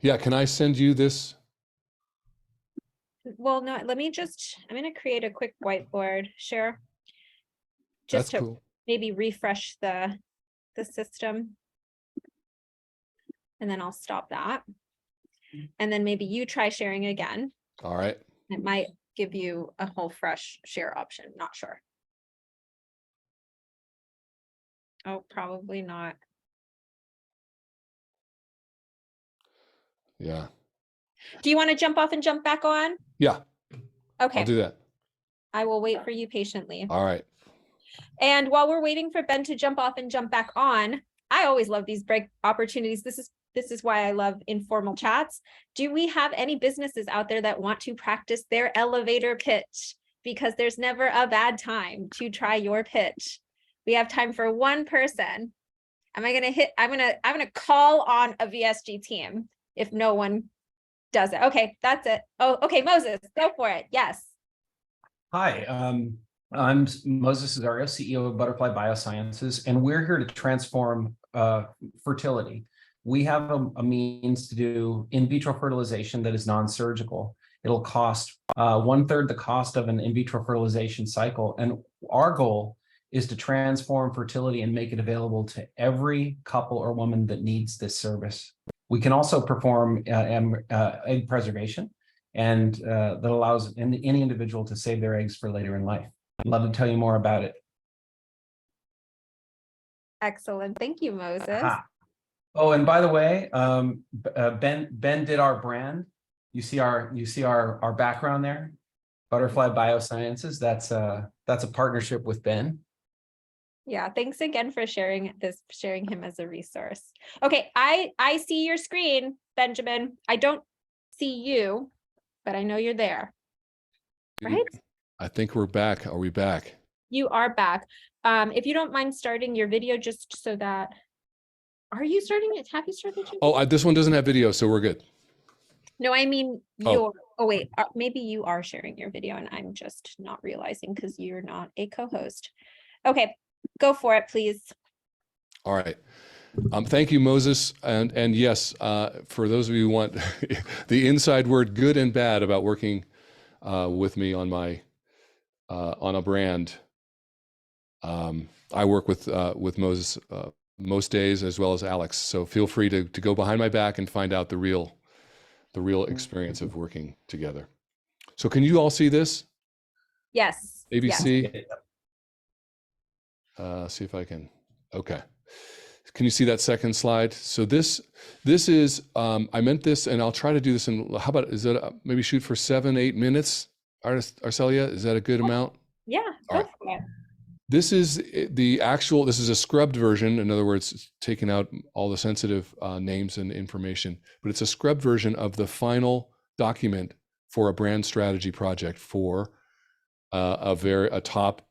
Yeah, can I send you this? Well, no, I'm going to create a quick whiteboard, share. Just That's to cool. Maybe refresh the system. And then I'll stop that. and then maybe you try sharing again. All right. It might give you a whole fresh share option. Not sure. Oh, probably not. Yeah. Do you want to jump off and jump back on? Yeah. Okay. I'll do that. I will wait for you patiently. All right. And while we're waiting for Ben to jump off and jump back on, I always love these break opportunities. This is why I love informal chats. Do we have any businesses out there that want to practice their elevator pitch? Because there's never a bad time to try your pitch. We have time for one person. I'm gonna call on a VSG team if no one does it. Okay, that's it. Oh, okay, Moses, go for it. Yes. Hi, I'm Moses Cesario, CEO of Butterfly Biosciences, and we're here to transform fertility. We have a means to do in vitro fertilization that is non-surgical. It'll cost 1/3 the cost of an in vitro fertilization cycle. And our goal is to transform fertility and make it available to every couple or woman that needs this service. We can also perform egg preservation, and that allows any individual to save their eggs for later in life. I'd love to tell you more about it. Excellent. Thank you, Moses. Oh, and by the way, Ben did our brand. You see our background there, Butterfly Biosciences. That's a partnership with Ben. Yeah, thanks again for sharing him as a resource. Okay, I see your screen, Benjamin. I don't see you, but I know you're there. Right? I think we're back. Are we back? You are back. If you don't mind starting your video just so that, are you starting it? Have you started? Oh, this one doesn't have video, so we're good. No, I mean, Oh. wait, maybe you are sharing your video and I'm just not realizing because you're not a co-host. Okay, go for it, please. All right. Thank you, Moses. And yes, for those of you who want the inside word, good and bad, about working with me on my on a brand, I work with Moses most days, as well as Alex. So feel free to go behind my back and find out the real experience of working together. So can you all see this? Yes. ABC? Yes. See if I can. Okay. Can you see that second slide? So this is, I meant this, and I'll try to do this in, how about, is that maybe shoot for 7-8 minutes, Arcelia? Is that a good amount? Yeah, All go right. for it. This is this is a scrubbed version. In other words, taking out all the sensitive names and information, but it's a scrubbed version of the final document for a brand strategy project for a top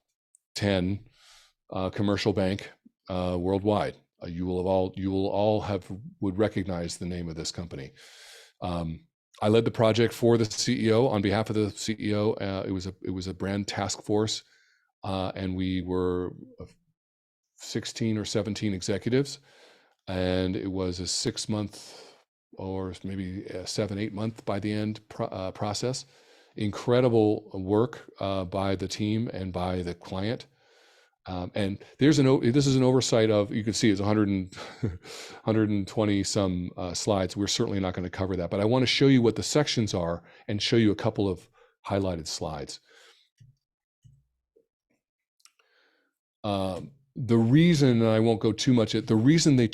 10 commercial bank worldwide. You will all would recognize the name of this company. I led the project for the CEO on behalf of the CEO. It was a brand task force. And we were 16 or 17 executives, and it was a 6-month or maybe a 7-8 month by the end process. Incredible work by the team and by the client. And this is an oversight of, you can see it's 120 some slides. We're certainly not going to cover that, but I want to show you what the sections are and show you a couple of highlighted slides. The reason, and I won't go too much, the reason they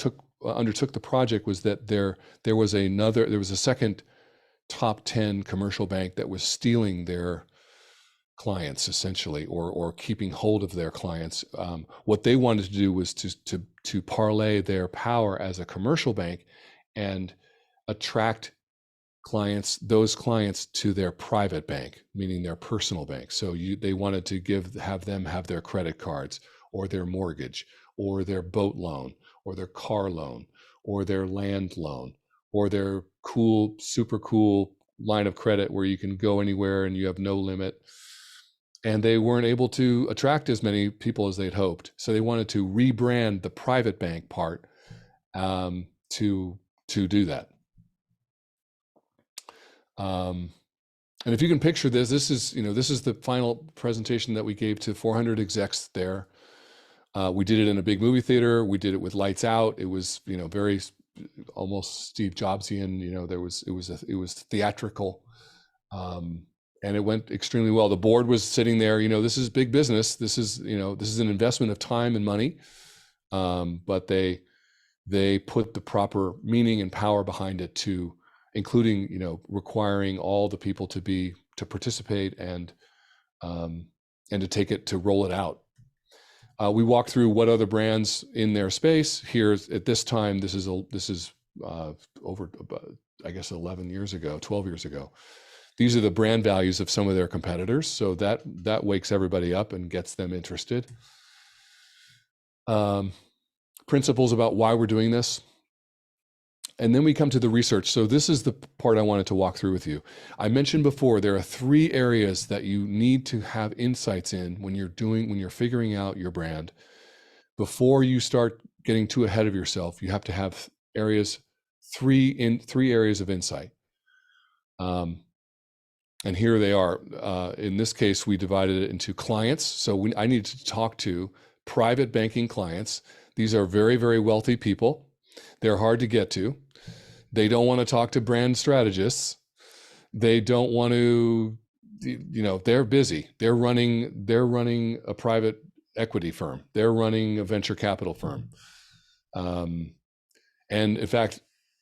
undertook the project was that there was a second top 10 commercial bank that was stealing their clients, essentially, or keeping hold of their clients. What they wanted to do was to parlay their power as a commercial bank and attract those clients to their private bank, meaning their personal bank. So they wanted to have them have their credit cards, or their mortgage, or their boat loan, or their car loan, or their land loan, or their super cool line of credit where you can go anywhere and you have no limit. And they weren't able to attract as many people as they'd hoped. So they wanted to rebrand the private bank part to do that. And if you can picture this is the final presentation that we gave to 400 execs there. We did it in a big movie theater. We did it with lights out. It was, very almost Steve Jobsian. It was theatrical, and it went extremely well. The board was sitting there. This is big business. This is an investment of time and money, but they put the proper meaning and power behind it, to including requiring all the people to participate and to take it, to roll it out. We walked through what other brands in their space. Here at this time, this is over, I guess, 11 years ago, 12 years ago. These are the brand values of some of their competitors. So that wakes everybody up and gets them interested. Principles about why we're doing this. And then we come to the research. So this is the part I wanted to walk through with you. I mentioned before, there are 3 areas that you need to have insights in when you're figuring out your brand. Before you start getting too ahead of yourself, you have to have three areas of insight. And here they are. In this case, we divided it into clients. So I need to talk to private banking clients. These are very, very wealthy people. They're hard to get to. They don't want to talk to brand strategists. They don't want to, they're busy. They're running a private equity firm. They're running a venture capital firm. And in fact,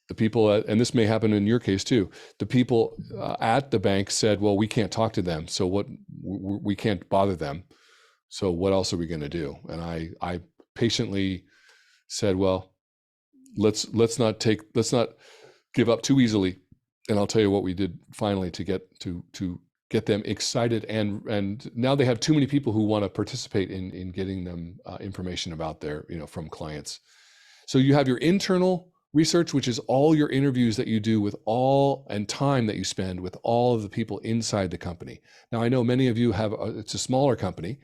the people, and this may happen in your case too, the people at the bank said, well, we can't talk to them. So we can't bother them. So what else are we going to do? And I patiently said, well, let's not give up too easily. And I'll tell you what we did finally to get them excited. And now they have too many people who want to participate in getting them information about their, from clients. So you have your internal research, which is all your interviews that you do and time that you spend with all of the people inside the company. Now, I know many of you it's a smaller company.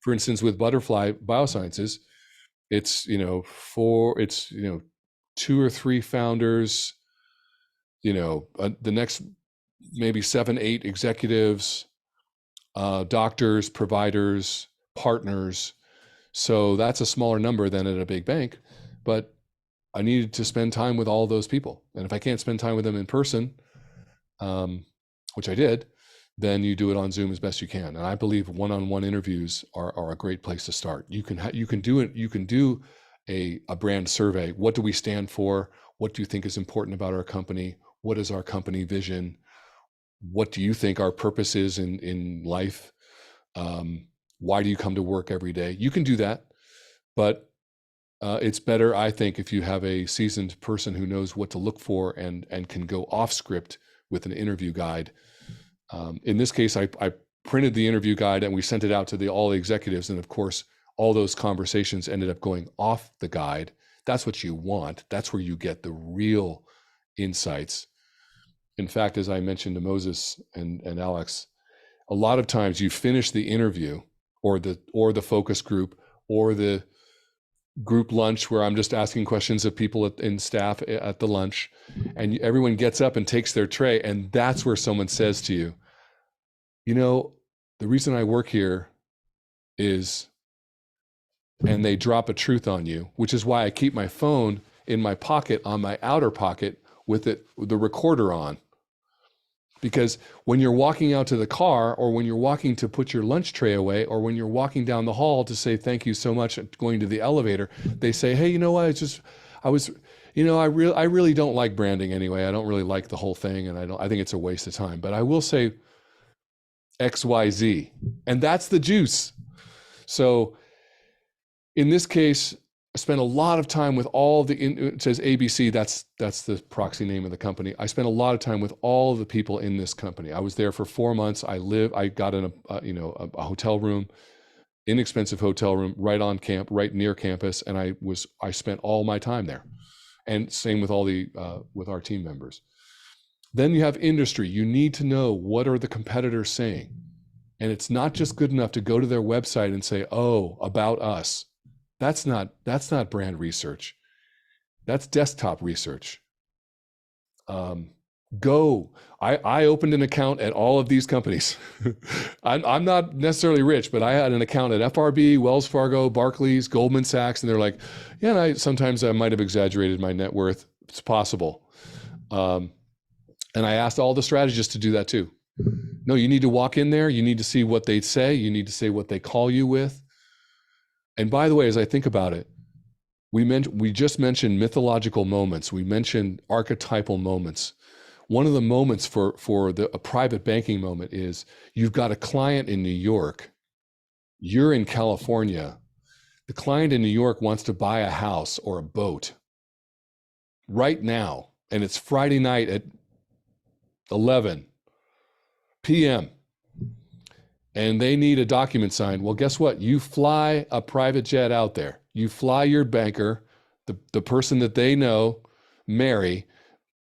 For instance, with Butterfly Biosciences, it's, 2 or 3 founders, the next maybe 7, 8 executives, doctors, providers, partners. So that's a smaller number than at a big bank, but I needed to spend time with all those people. And if I can't spend time with them in person, which I did, then you do it on Zoom as best you can. And I believe one-on-one interviews are a great place to start. You can do a brand survey. What do we stand for? What do you think is important about our company? What is our company vision? What do you think our purpose is in life? Why do you come to work every day? You can do that, but it's better, I think, if you have a seasoned person who knows what to look for and can go off script with an interview guide. In this case, I printed the interview guide and we sent it out to all the executives. And of course, all those conversations ended up going off the guide. That's what you want. That's where you get the real insights. In fact, as I mentioned to Moses and Alex, a lot of times you finish the interview or the focus group or the group lunch where I'm just asking questions of people in staff at the lunch, and everyone gets up and takes their tray. And that's where someone says to you, the reason I work here is, and they drop a truth on you, which is why I keep my phone in my pocket, on my outer pocket with the recorder on. Because when you're walking out to the car, or when you're walking to put your lunch tray away, or when you're walking down the hall to say thank you so much, going to the elevator, they say, hey, you know what? I really don't like branding anyway. I don't really like the whole thing, and I think it's a waste of time. But I will say XYZ, and that's the juice. So in this case, I spent a lot of time with it says ABC, that's the proxy name of the company. I spent a lot of time with all of the people in this company. I was there for 4 months. I got in a hotel room, inexpensive hotel room, right near campus. And I spent all my time there, and same with with our team members. Then you have industry. You need to know, what are the competitors saying? And it's not just good enough to go to their website and say, oh, about us. That's not brand research. That's desktop research. I opened an account at all of these companies. I'm not necessarily rich, but I had an account at FRB, Wells Fargo, Barclays, Goldman Sachs, and they're like, yeah, and sometimes I might have exaggerated my net worth it's possible. And I asked all the strategists to do that too. No, you need to walk in there. You need to see what they say. You need to say what they call you with. And by the way, as I think about it, we just mentioned mythological moments. We mentioned archetypal moments. One of the moments for a private banking moment is you've got a client in New York. You're in California. The client in New York wants to buy a house or a boat right now. And it's Friday night at 11 p.m. and they need a document signed. Well, guess what? You fly a private jet out there. You fly your banker, the person that they know, Mary.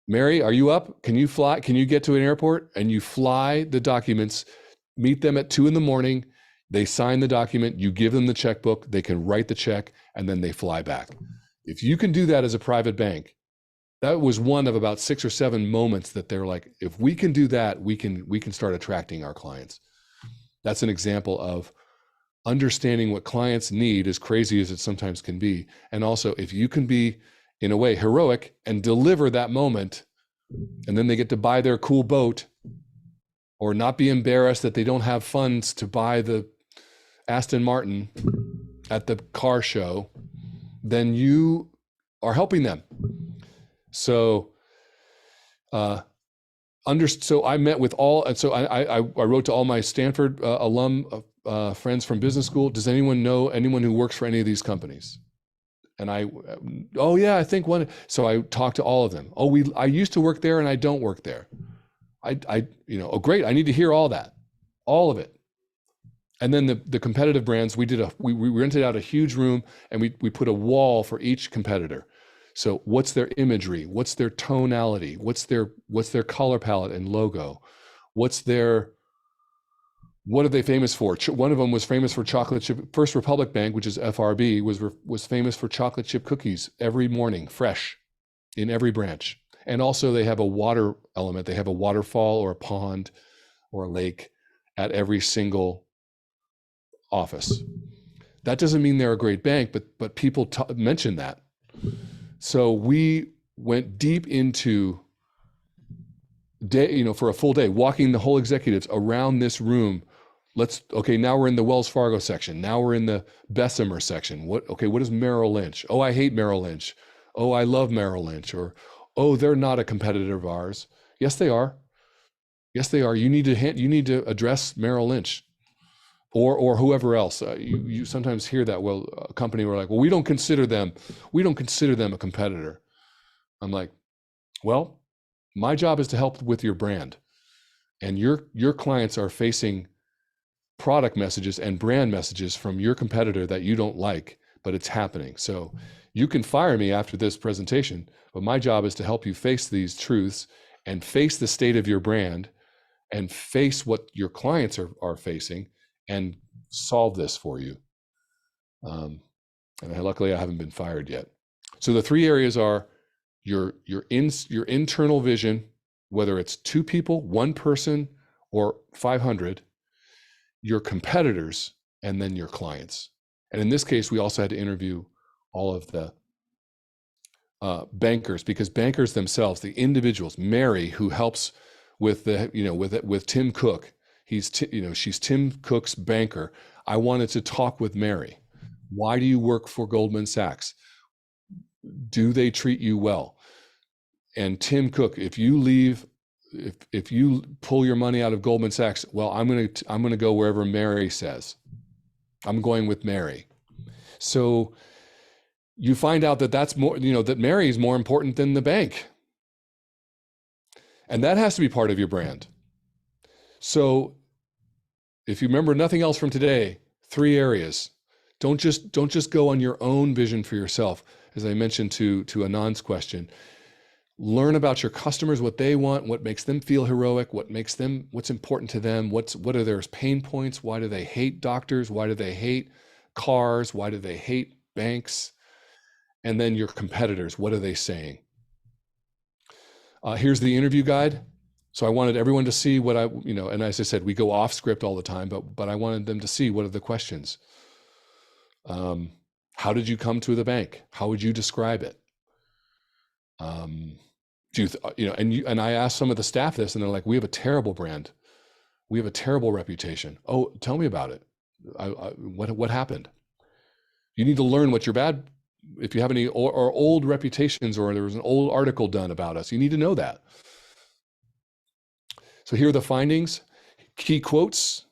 Mary, are you up? Can you fly? Can you get to an airport? And you fly the documents, meet them at 2 a.m. They sign the document. You give them the checkbook. They can write the check, and then they fly back. If you can do that as a private bank, that was one of about 6 or 7 moments that they're like, if we can do that, we can start attracting our clients. That's an example of understanding what clients need, as crazy as it sometimes can be. And also, if you can be, in a way, heroic and deliver that moment, and then they get to buy their cool boat or not be embarrassed that they don't have funds to buy the Aston Martin at the car show, then you are helping them. So, so I met with all, and so I wrote to all my Stanford alum friends from business school. Does anyone know anyone who works for any of these companies? And oh yeah, I think one. So I talked to all of them. Oh, I used to work there and I don't work there. Oh great, I need to hear all that, all of it. And then the competitive brands, we rented out a huge room and we put a wall for each competitor. So what's their imagery? What's their tonality? What's their color palette and logo? What are they famous for? One of them was famous for chocolate chip. First Republic Bank, which is FRB, was famous for chocolate chip cookies every morning, fresh, in every branch. And also they have a water element. They have a waterfall or a pond or a lake at every single office. That doesn't mean they're a great bank, but people mention that. So we went deep into for a full day, walking the whole executives around this room. Now we're in the Wells Fargo section. Now we're in the Bessemer section. What is Merrill Lynch? Oh, I hate Merrill Lynch. Oh, I love Merrill Lynch. Or, oh, they're not a competitor of ours. Yes, they are. Yes, they are. You need to address Merrill Lynch. Or whoever else. You sometimes hear that. Well, a company were like, well, we don't consider them a competitor. I'm like, well, my job is to help with your brand, and your clients are facing product messages and brand messages from your competitor that you don't like, but it's happening. So you can fire me after this presentation, but my job is to help you face these truths and face the state of your brand and face what your clients are facing and solve this for you. And luckily I haven't been fired yet. So the 3 areas are your internal vision, whether it's 2 people, 1 person, or 500, your competitors, and then your clients. And in this case, we also had to interview all of the bankers, because bankers themselves, the individuals, Mary, who helps with with Tim Cook, she's Tim Cook's banker. I wanted to talk with Mary. Why do you work for Goldman Sachs? Do they treat you well? And Tim Cook, if you pull your money out of Goldman Sachs, well, I'm going to go wherever Mary says. I'm going with Mary. So you find out that that's more, that Mary is more important than the bank. And that has to be part of your brand. So if you remember nothing else from today, 3 areas. Don't just go on your own vision for yourself. As I mentioned to Anand's question, learn about your customers, what they want, what makes them feel heroic, what's important to them, what are their pain points, why do they hate doctors, why do they hate cars, why do they hate banks, and then your competitors, what are they saying? Here's the interview guide. So I wanted everyone to see what and as I said, we go off script all the time, but I wanted them to see what are the questions. How did you come to the bank? How would you describe it? And I asked some of the staff this, and they're like, we have a terrible brand. We have a terrible reputation. Oh, tell me about it. What happened? You need to learn what your bad, if you have any or old reputations, or there was an old article done about us, you need to know that. So here are the findings, key quotes.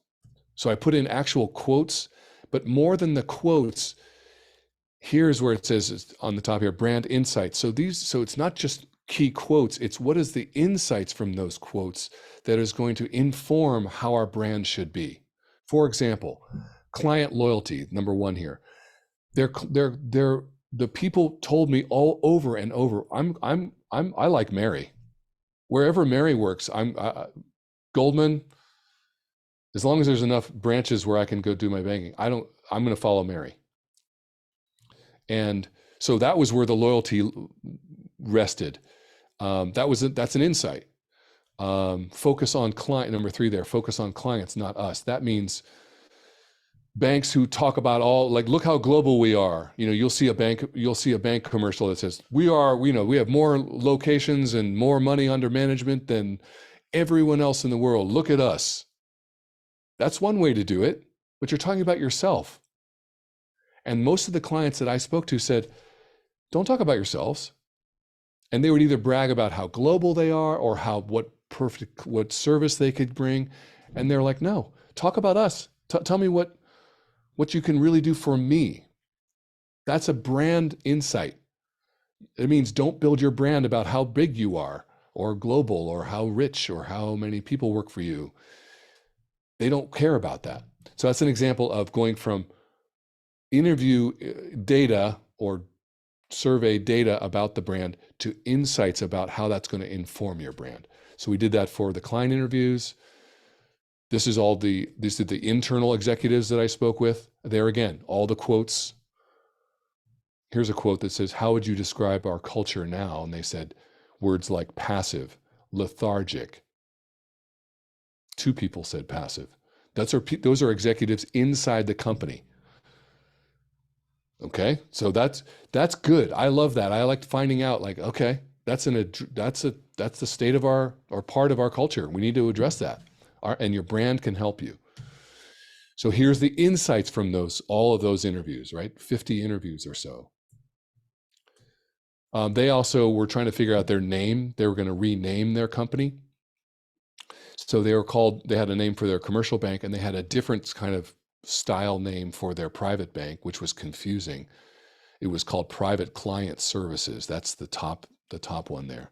So I put in actual quotes, but more than the quotes, here's where it says on the top here, brand insights. So it's not just key quotes, it's what is the insights from those quotes that is going to inform how our brand should be. For example, client loyalty, number one here. The people told me all over and over, I like Mary. Wherever Mary works, Goldman, as long as there's enough branches where I can go do my banking, I'm going to follow Mary. And so that was where the loyalty rested. That's an insight. Focus on client, number 3 there, focus on clients, not us. That means banks who talk about look how global we are. You'll see a bank commercial that says, we have more locations and more money under management than everyone else in the world. Look at us. That's one way to do it, but you're talking about yourself. And most of the clients that I spoke to said, don't talk about yourselves. And they would either brag about how global they are or what service they could bring. And they're like, no, talk about us. Tell me what you can really do for me. That's a brand insight. It means don't build your brand about how big you are or global or how rich or how many people work for you. They don't care about that. So that's an example of going from interview data or survey data about the brand to insights about how that's going to inform your brand. So we did that for the client interviews. These are the internal executives that I spoke with. There again, all the quotes. Here's a quote that says, how would you describe our culture now? And they said words like passive, lethargic. 2 people said passive. Those are executives inside the company. Okay, so that's good. I love that. I like finding out, okay, that's the state of our, or part of our culture. We need to address that. And your brand can help you. So here's the insights from all of those interviews, right? 50 interviews or so. They also were trying to figure out their name. They were going to rename their company. So they had a name for their commercial bank, and they had a different kind of style name for their private bank, which was confusing. It was called Private Client Services. That's the top one there.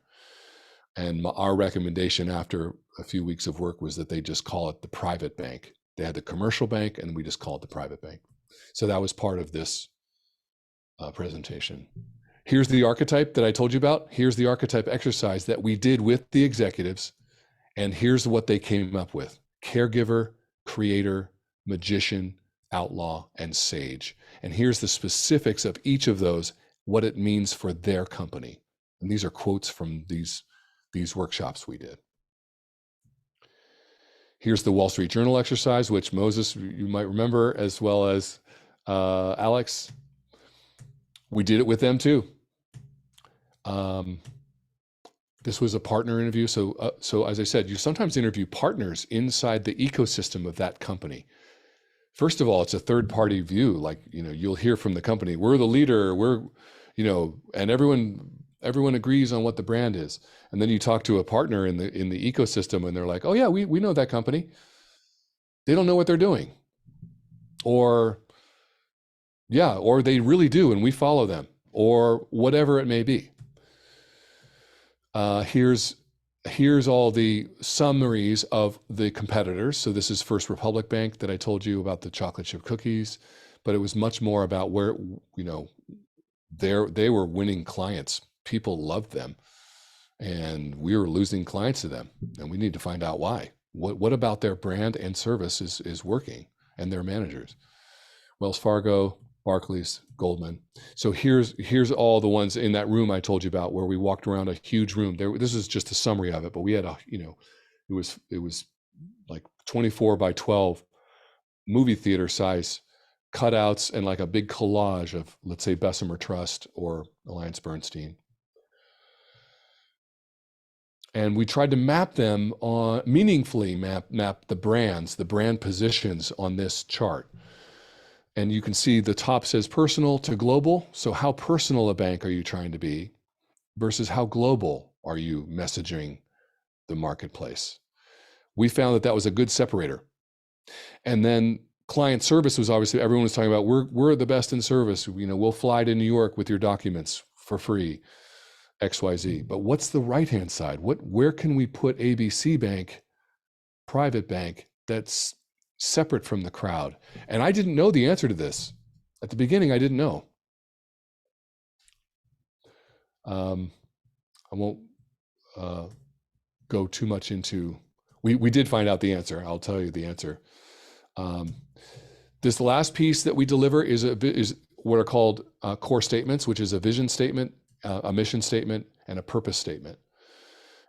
And our recommendation after a few weeks of work was that they just call it the private bank. They had the commercial bank, and we just call it the private bank. So that was part of this presentation. Here's the archetype that I told you about. Here's the archetype exercise that we did with the executives. And here's what they came up with: caregiver, creator, magician, outlaw, and sage. And here's the specifics of each of those, what it means for their company. And these are quotes from these workshops we did. Here's the Wall Street Journal exercise, which Moses, you might remember, as well as Alex. We did it with them too. This was a partner interview. So as I said, you sometimes interview partners inside the ecosystem of that company. First of all, it's a third-party view. You'll hear from the company, we're the leader, and everyone agrees on what the brand is. And then you talk to a partner in the ecosystem, and they're like, oh yeah, we know that company. They don't know what they're doing. Or they really do, and we follow them, or whatever it may be. Here's all the summaries of the competitors. So this is First Republic Bank that I told you about, the chocolate chip cookies, but it was much more about where, they were winning clients. People loved them, and we were losing clients to them, and we need to find out why. What about their brand and service is working, and their managers? Wells Fargo, Barclays, Goldman. So here's all the ones in that room I told you about, where we walked around a huge room. This is just a summary of it, but we had it was like 24 by 12 movie theater size cutouts and like a big collage of, let's say, Bessemer Trust or AllianceBernstein. And we tried to map them on meaningfully map the brands, the brand positions on this chart. And you can see the top says personal to global. So how personal a bank are you trying to be versus how global are you messaging the marketplace? We found that that was a good separator. And then client service was obviously, everyone was talking about, we're the best in service. You know, we'll fly to New York with your documents for free, XYZ. But what's the right-hand side? Where can we put ABC Bank, private bank, that's separate from the crowd? And I didn't know the answer to this. At the beginning, I didn't know. I won't go too much into, we did find out the answer. I'll tell you the answer. This last piece that we deliver is what are called core statements, which is a vision statement, a mission statement, and a purpose statement.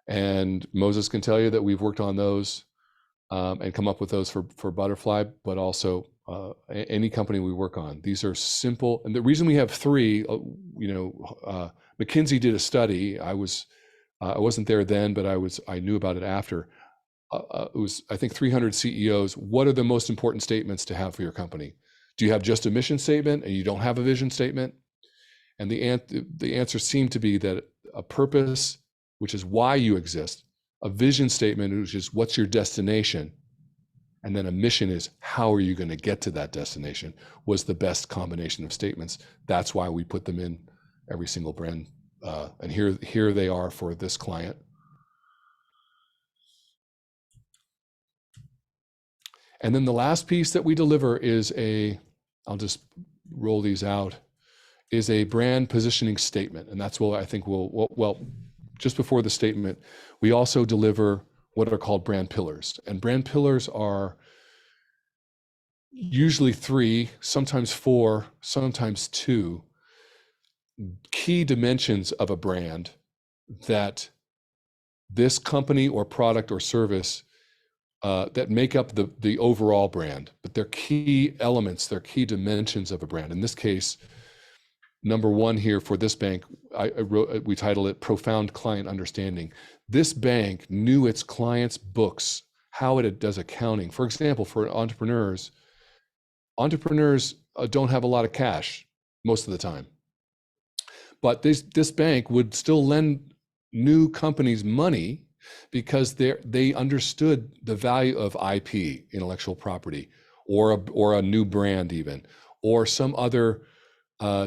And Moses can tell you that we've worked on those and come up with those for Butterfly, but also any company we work on. These are simple. And the reason we have three, McKinsey did a study. I wasn't there then, but I knew about it after. It was, I think, 300 CEOs. What are the most important statements to have for your company? Do you have just a mission statement and you don't have a vision statement? And the answer seemed to be that a purpose, which is why you exist, a vision statement, which is what's your destination, and then a mission is how are you going to get to that destination, was the best combination of statements. That's why we put them in every single brand. And here they are for this client. And then the last piece that we deliver is I'll just roll these out, is a brand positioning statement. And that's what I think just before the statement, we also deliver what are called brand pillars. And brand pillars are usually 3, sometimes 4, sometimes 2 key dimensions of a brand that this company or product or service that make up the overall brand, but they're key elements, they're key dimensions of a brand. In this case, number 1 here for this bank, we title it Profound Client Understanding. This bank knew its clients' books, how it does accounting. For example, for entrepreneurs don't have a lot of cash most of the time. But this bank would still lend new companies money because they understood the value of IP, intellectual property, or a new brand even, or some other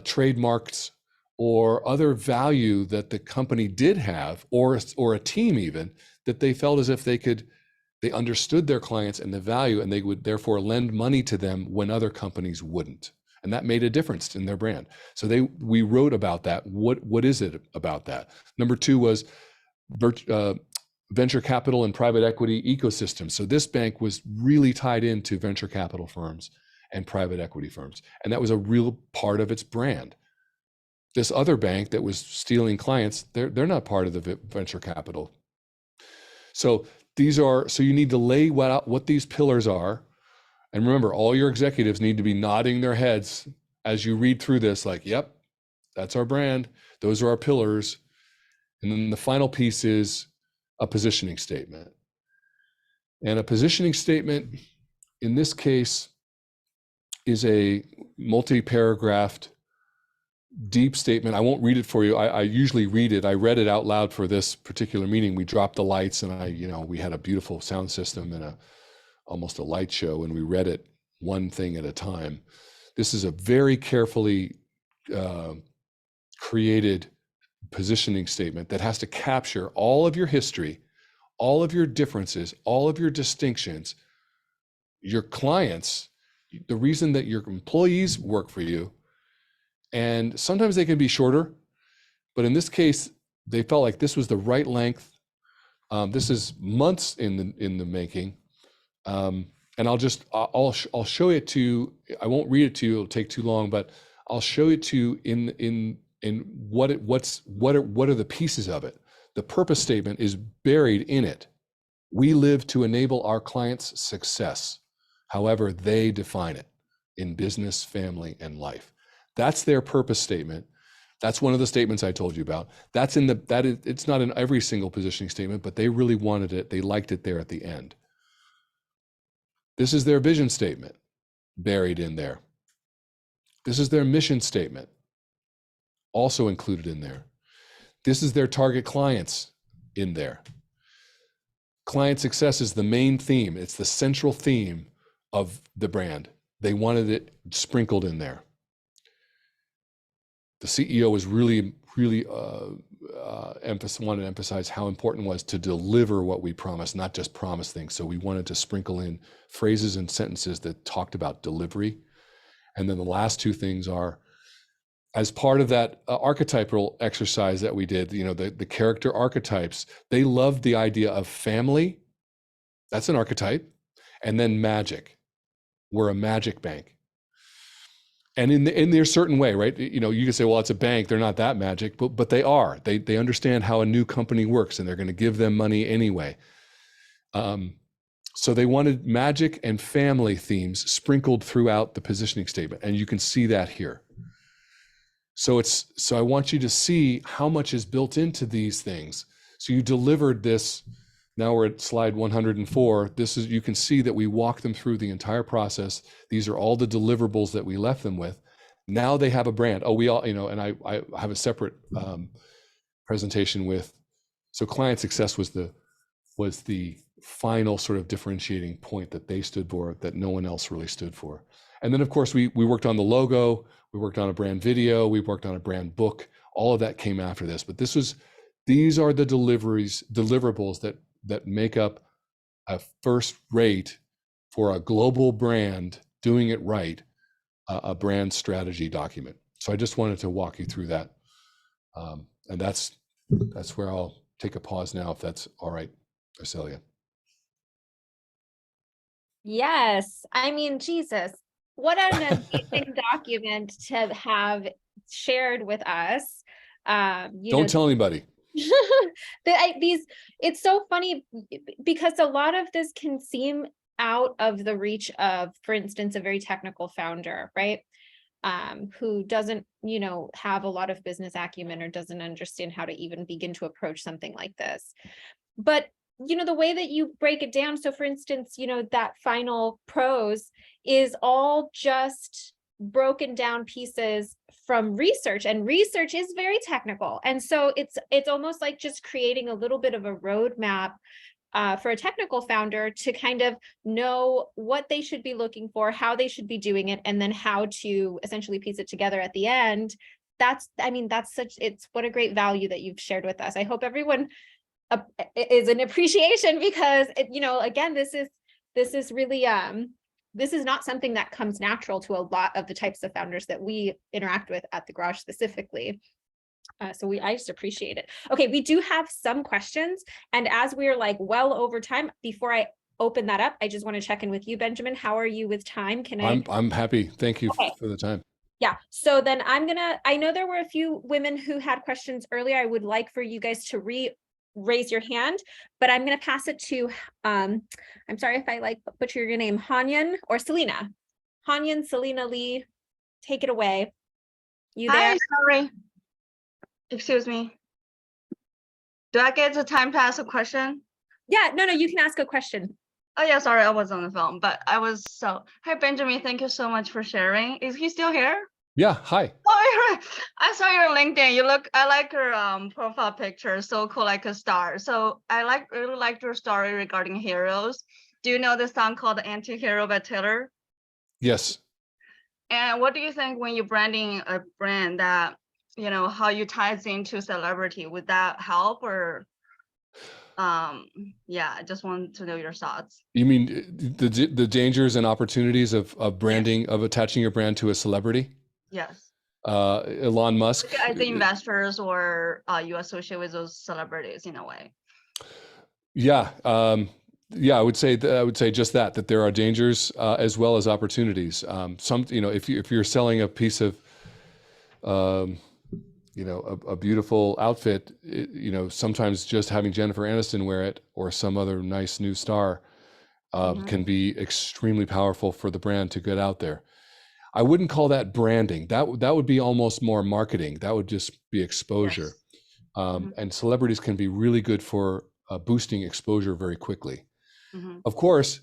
trademarks or other value that the company did have, or a team even, that they felt as if they understood their clients and the value, and they would therefore lend money to them when other companies wouldn't. And that made a difference in their brand. So we wrote about that. What is it about that? Number 2 was venture capital and private equity ecosystem. So this bank was really tied into venture capital firms and private equity firms. And that was a real part of its brand. This other bank that was stealing clients, they're not part of the venture capital. So you need to lay out what these pillars are. And remember, all your executives need to be nodding their heads as you read through this, like, yep, that's our brand. Those are our pillars. And then the final piece is a positioning statement. And a positioning statement, in this case, is a multi-paragraphed, deep statement. I won't read it for you. I usually read it. I read it out loud for this particular meeting. We dropped the lights, and we had a beautiful sound system and almost a light show, and we read it one thing at a time. This is a very carefully created positioning statement that has to capture all of your history, all of your differences, all of your distinctions, your clients, the reason that your employees work for you. And sometimes they can be shorter, but in this case, they felt like this was the right length. This is months in the making. And I'll show it to you. I won't read it to you, it'll take too long, but I'll show it to you in what are the pieces of it. The purpose statement is buried in it. We live to enable our clients' success, however they define it, in business, family, and life. That's their purpose statement. That's one of the statements I told you about. That's in the, it's not in every single positioning statement, but they really wanted it. They liked it there at the end. This is their vision statement buried in there. This is their mission statement, also included in there. This is their target clients in there. Client success is the main theme. It's the central theme of the brand. They wanted it sprinkled in there. The CEO was really wanted to emphasize how important it was to deliver what we promised, not just promise things. So we wanted to sprinkle in phrases and sentences that talked about delivery. And then the last two things are, as part of that archetypal exercise that we did, the character archetypes, they loved the idea of family. That's an archetype. And then magic. We're a magic bank. And in their certain way, right? You can say, well, it's a bank. They're not that magic, but they are. They understand how a new company works, and they're going to give them money anyway. So they wanted magic and family themes sprinkled throughout the positioning statement, and you can see that here. So I want you to see how much is built into these things. So you delivered this. Now we're at slide 104. You can see that we walked them through the entire process. These are all the deliverables that we left them with. Now they have a brand. Oh, we all, and I have a separate presentation with, so client success was the final sort of differentiating point that they stood for, that no one else really stood for. And then of course we worked on the logo, we worked on a brand video, we worked on a brand book. All of that came after this, but these are the deliverables that make up a first rate for a global brand doing it right, a brand strategy document. So I just wanted to walk you through that. And that's where I'll take a pause now, if that's all right, Arcelia. Yes. I mean, Jesus, what an amazing document to have shared with us. Don't tell anybody. It's so funny because a lot of this can seem out of the reach of, for instance, a very technical founder, right? Who doesn't, have a lot of business acumen or doesn't understand how to even begin to approach something like this. But, the way that you break it down. So for instance, that final prose is all just broken down pieces from research, and research is very technical. And so it's almost like just creating a little bit of a roadmap for a technical founder to kind of know what they should be looking for, how they should be doing it, and then how to essentially piece it together at the end. It's what a great value that you've shared with us. I hope everyone is an appreciation, because again, this is really this is not something that comes natural to a lot of the types of founders that we interact with at the Garage specifically. So I just appreciate it. Okay, we do have some questions, and as we're well over time, before I open that up, I just want to check in with you, Benjamin. How are you with time? I'm happy. Thank you for the time. Yeah. So then I know there were a few women who had questions earlier. I would like for you guys to raise your hand, but I'm going to pass it to, I'm sorry if I butcher your name, Hanyan or Selena. Hanyan, Selena Lee, take it away. You there? Hi, sorry. Excuse me. Do I get the time to ask a question? Yeah, no, you can ask a question. Oh yeah, sorry, I was on the phone, but hi Benjamin, thank you so much for sharing. Is he still here? Yeah, hi. Oh, I saw your LinkedIn. I like your profile picture, so cool, like a star. So I really like your story regarding heroes. Do you know the song called "Anti-Hero" by Taylor? Yes. And what do you think when you're branding a brand that, how you ties into celebrity? Would that help, or I just want to know your thoughts. You mean the dangers and opportunities of branding, yes, of attaching your brand to a celebrity? Yes. Elon Musk. As the investors, or you associate with those celebrities in a way. Yeah. I would say just that there are dangers as well as opportunities. If you're selling a piece of a beautiful outfit, sometimes just having Jennifer Aniston wear it or some other nice new star can be extremely powerful for the brand to get out there. I wouldn't call that branding. That would be almost more marketing. That would just be exposure. Yes. And celebrities can be really good for boosting exposure very quickly. Mhm. Of course,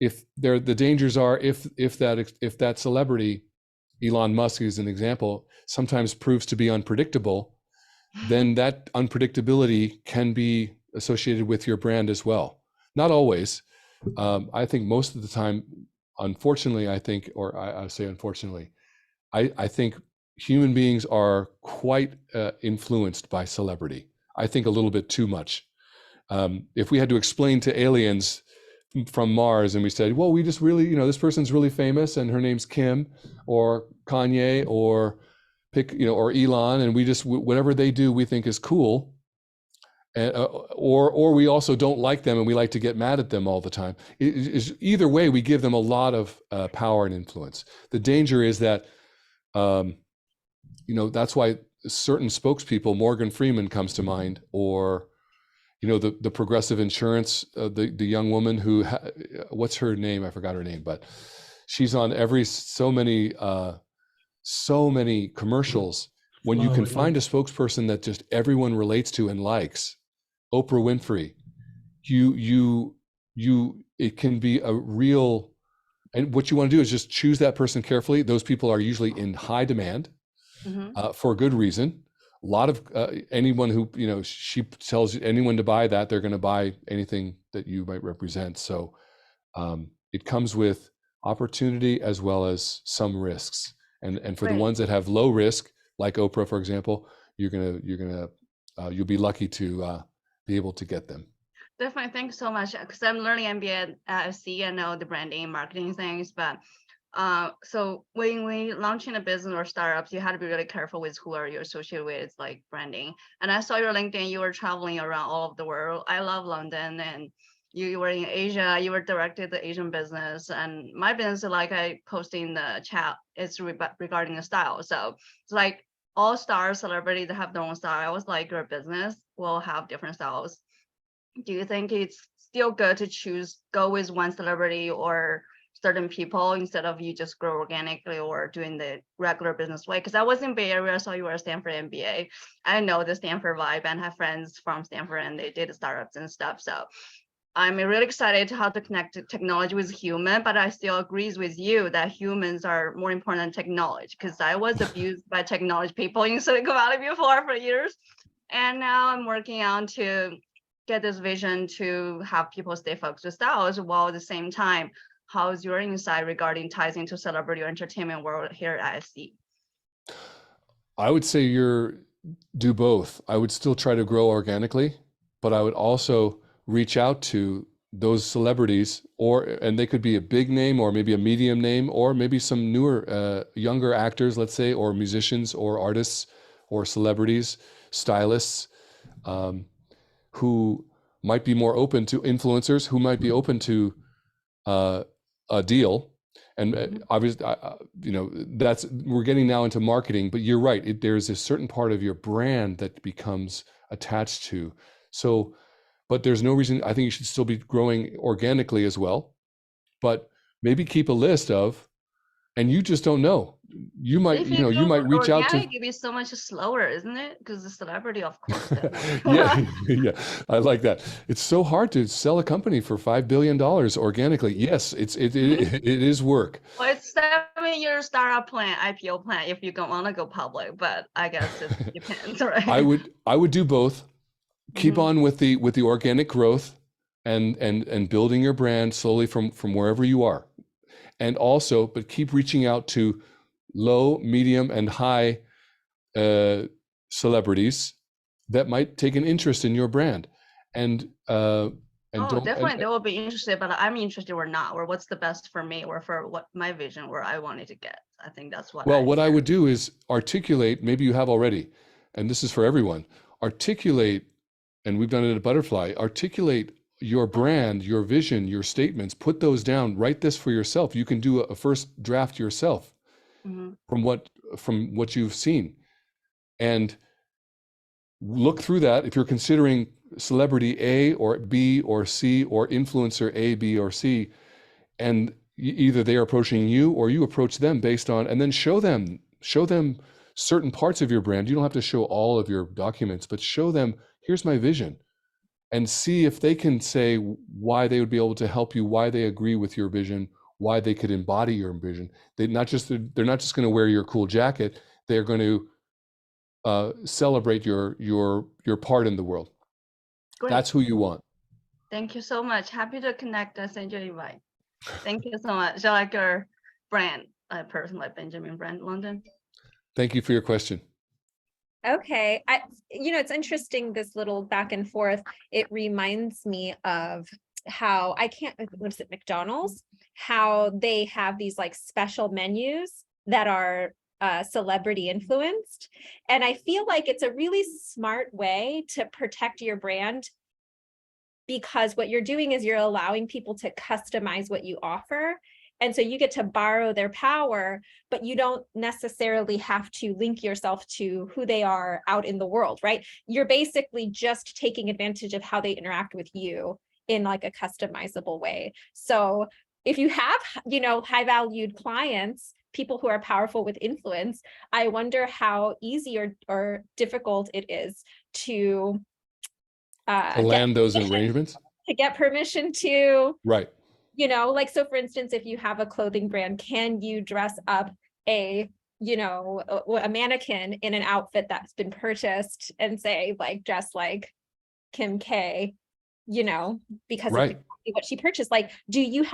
if the dangers are if that celebrity, Elon Musk is an example, sometimes proves to be unpredictable, then that unpredictability can be associated with your brand as well. Not always. I think most of the time, unfortunately, I say unfortunately, I think human beings are quite influenced by celebrity. I think a little bit too much. If we had to explain to aliens from Mars and we said, well, we just really, this person's really famous and her name's Kim or Kanye or or Elon, and we just, whatever they do, we think is cool. And, or we also don't like them and we like to get mad at them all the time. Either way, we give them a lot of power and influence. The danger is that, that's why certain spokespeople, Morgan Freeman comes to mind, or the Progressive Insurance, the young woman who, what's her name? I forgot her name, but she's on so many commercials. When you can find a spokesperson that just everyone relates to and likes, Oprah Winfrey, it can be a real, and what you want to do is just choose that person carefully. Those people are usually in high demand for good reason. A lot of anyone who, she tells anyone to buy that, they're going to buy anything that you might represent. So it comes with opportunity as well as some risks. And for the ones that have low risk, like Oprah, for example, you'll be lucky to be able to get them. Definitely. Thanks so much. Because I'm learning MBA at FC. I know the branding and marketing things, but so when we launching a business or startups, you had to be really careful with who are you associated with, like branding. And I saw your LinkedIn, you were traveling around all of the world. I love London, and you were in Asia, you were directed the Asian business, and my business, like I posted in the chat, is regarding the style. So it's like all star celebrities that have their own style. I was like, your business will have different styles. Do you think it's still good to go with one celebrity or certain people instead of you just grow organically or doing the regular business way? Because I was in Bay Area, I saw you were a Stanford MBA. I know the Stanford vibe and have friends from Stanford and they did startups and stuff. So I'm really excited to how to connect technology with human, but I still agree with you that humans are more important than technology, because I was abused by technology people in Silicon Valley before for years. And now I'm working on to get this vision to have people stay focused with styles, while at the same time, how's your insight regarding ties into celebrity or entertainment world here at ISC? I would say do both. I would still try to grow organically, but I would also reach out to those celebrities, and they could be a big name or maybe a medium name, or maybe some newer, younger actors, let's say, or musicians or artists or celebrities, stylists, who might be more open to influencers, who might be open to a deal. And obviously, we're getting now into marketing, but you're right. There's a certain part of your brand that becomes attached to. So, but there's no reason, I think you should still be growing organically as well, but maybe keep a list of, and you just don't know. You might, you might reach out to. It'd be so much slower, isn't it? Because the celebrity, of course. yeah, I like that. It's so hard to sell a company for $5 billion organically. Yes, it is work. Well, it's 7-year startup plan, IPO plan, if you don't want to go public, but I guess it depends, right? I would do both. Keep on with the organic growth and building your brand slowly from wherever you are. And also, but keep reaching out to low, medium, and high celebrities that might take an interest in your brand. And definitely they will be interested, but I'm interested or not, or what's the best for me, or for what my vision, where I wanted to get. I think that's what. Well, what I would do is articulate. Maybe you have already, and this is for everyone. Articulate, and we've done it at Butterfly. Articulate your brand, your vision, your statements. Put those down. Write this for yourself. You can do a first draft yourself from what you've seen, and look through that. If you're considering celebrity A or B or C or influencer A, B, or C, and either they are approaching you or you approach them based on, and then show them certain parts of your brand. You don't have to show all of your documents, but show them, here's my vision, and see if they can say why they would be able to help you, why they agree with your vision, why they could embody your vision. They're not just going to wear your cool jacket. They're going to celebrate your part in the world. Great. That's who you want. Thank you so much. Happy to connect. Send you an invite. Thank you so much. I like your brand, a person like Benjamin brand London. Thank you for your question. Okay. It's interesting, this little back and forth. It reminds me of how what is it, McDonald's, how they have these like special menus that are celebrity influenced. And I feel like it's a really smart way to protect your brand, because what you're doing is you're allowing people to customize what you offer. And so you get to borrow their power, but you don't necessarily have to link yourself to who they are out in the world, right? You're basically just taking advantage of how they interact with you in like a customizable way. So if you have, high valued clients, people who are powerful with influence, I wonder how easy or difficult it is to land those arrangements, to get permission to, right? So for instance, if you have a clothing brand, can you dress up a mannequin in an outfit that's been purchased and say like, dress like Kim K, because right. of what she purchased? Like, do you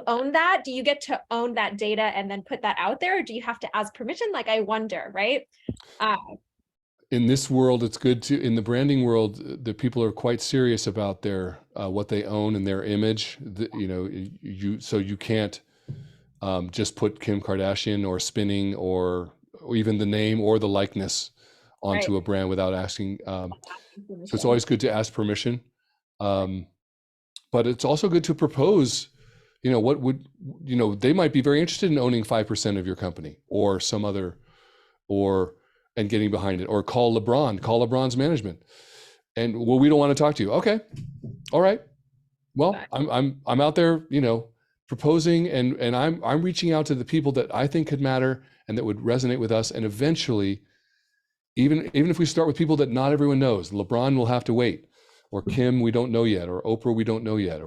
own that? Do you get to own that data and then put that out there? Or do you have to ask permission? Like, I wonder, right? In this world, it's good to, in the branding world, the people are quite serious about their what they own and their image. So you can't just put Kim Kardashian or spinning or even the name or the likeness onto a brand without asking. So it's always good to ask permission. But it's also good to propose, they might be very interested in owning 5% of your company or some other, and getting behind it, or call LeBron's management. And well, we don't want to talk to you. Okay. All right. Well, I'm out there, proposing and I'm reaching out to the people that I think could matter and that would resonate with us. And eventually, even if we start with people that not everyone knows, LeBron will have to wait, or Kim, we don't know yet, or Oprah, we don't know yet,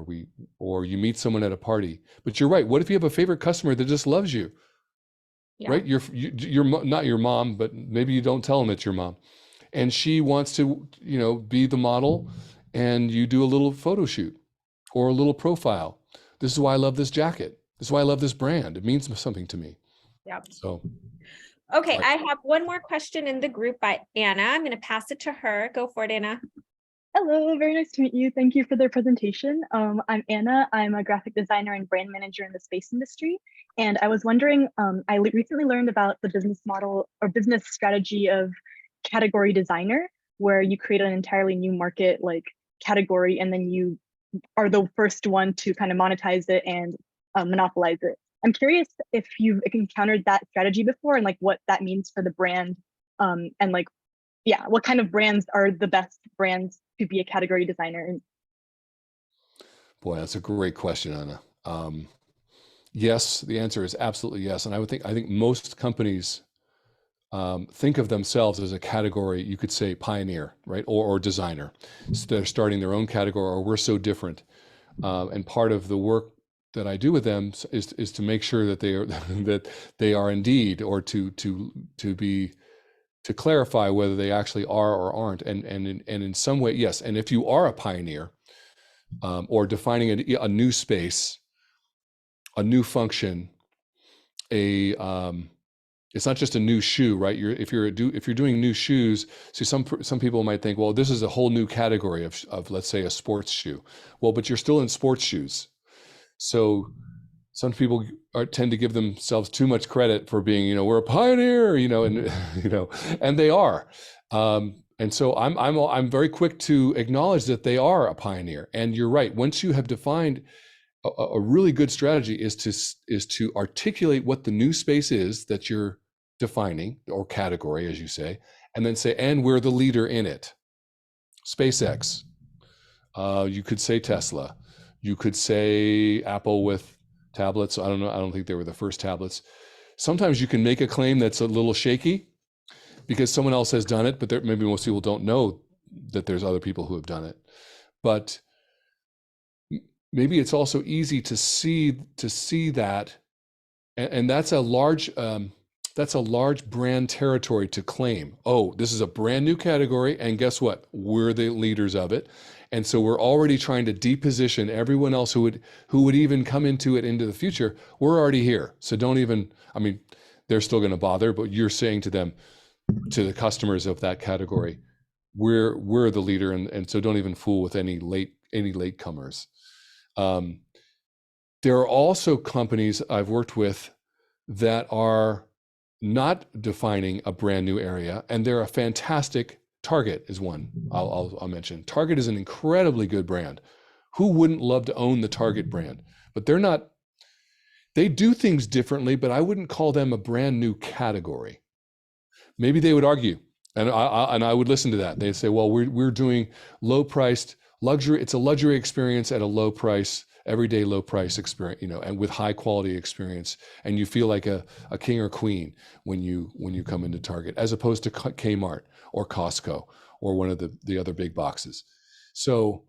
or you meet someone at a party. But you're right. What if you have a favorite customer that just loves you? Yeah. Right? You're not your mom, but maybe you don't tell them it's your mom. And she wants to, be the model, and you do a little photo shoot or a little profile. This is why I love this jacket. This is why I love this brand. It means something to me. Yeah. So. Okay. I have one more question in the group by Anna. I'm going to pass it to her. Go for it, Anna. Hello, very nice to meet you. Thank you for their presentation. I'm Anna. I'm a graphic designer and brand manager in the space industry. And I was wondering, I recently learned about the business model or business strategy of category designer, where you create an entirely new market like category, and then you are the first one to kind of monetize it and monopolize it. I'm curious if you've encountered that strategy before, and like what that means for the brand, and like, yeah, what kind of brands are the best brands to be a category designer in? Boy, that's a great question, Anna. Yes, the answer is absolutely yes. And I think most companies think of themselves as a category, you could say pioneer, right? Or designer. So they're starting their own category, or we're so different. And part of the work that I do with them is to make sure that they are indeed, or to clarify whether they actually are or aren't. And in some way, yes. And if you are a pioneer, or defining a new space, a new function, it's not just a new shoe, right? If you're doing new shoes, see, some people might think, well, this is a whole new category of let's say a sports shoe. Well, but you're still in sports shoes. So some people tend to give themselves too much credit for being, we're a pioneer, and and they are. And so I'm very quick to acknowledge that they are a pioneer. And you're right. Once you have defined a really good strategy is to articulate what the new space is that you're defining, or category, as you say, and then say, and we're the leader in it. SpaceX. You could say Tesla. You could say Apple with tablets. I don't know. I don't think they were the first tablets. Sometimes you can make a claim that's a little shaky because someone else has done it, but maybe most people don't know that there's other people who have done it. But maybe it's also easy to see that, and that's a large brand territory to claim. Oh, this is a brand new category, and guess what? We're the leaders of it, and so we're already trying to deposition everyone else who would even come into it into the future. We're already here, so don't even. I mean, they're still going to bother, but you're saying to them, to the customers of that category, we're the leader, and so don't even fool with any latecomers. There are also companies I've worked with that are not defining a brand new area, and they're a fantastic. Target is one I'll mention. Target is an incredibly good brand. Who wouldn't love to own the Target brand? But they're not. They do things differently, but I wouldn't call them a brand new category. Maybe they would argue, and I would listen to that. They say, well, we're doing low-priced luxury. It's a luxury experience at a low price, everyday low price experience, and with high quality experience, and you feel like a king or queen when you come into Target, as opposed to Kmart or Costco or one of the other big boxes. So,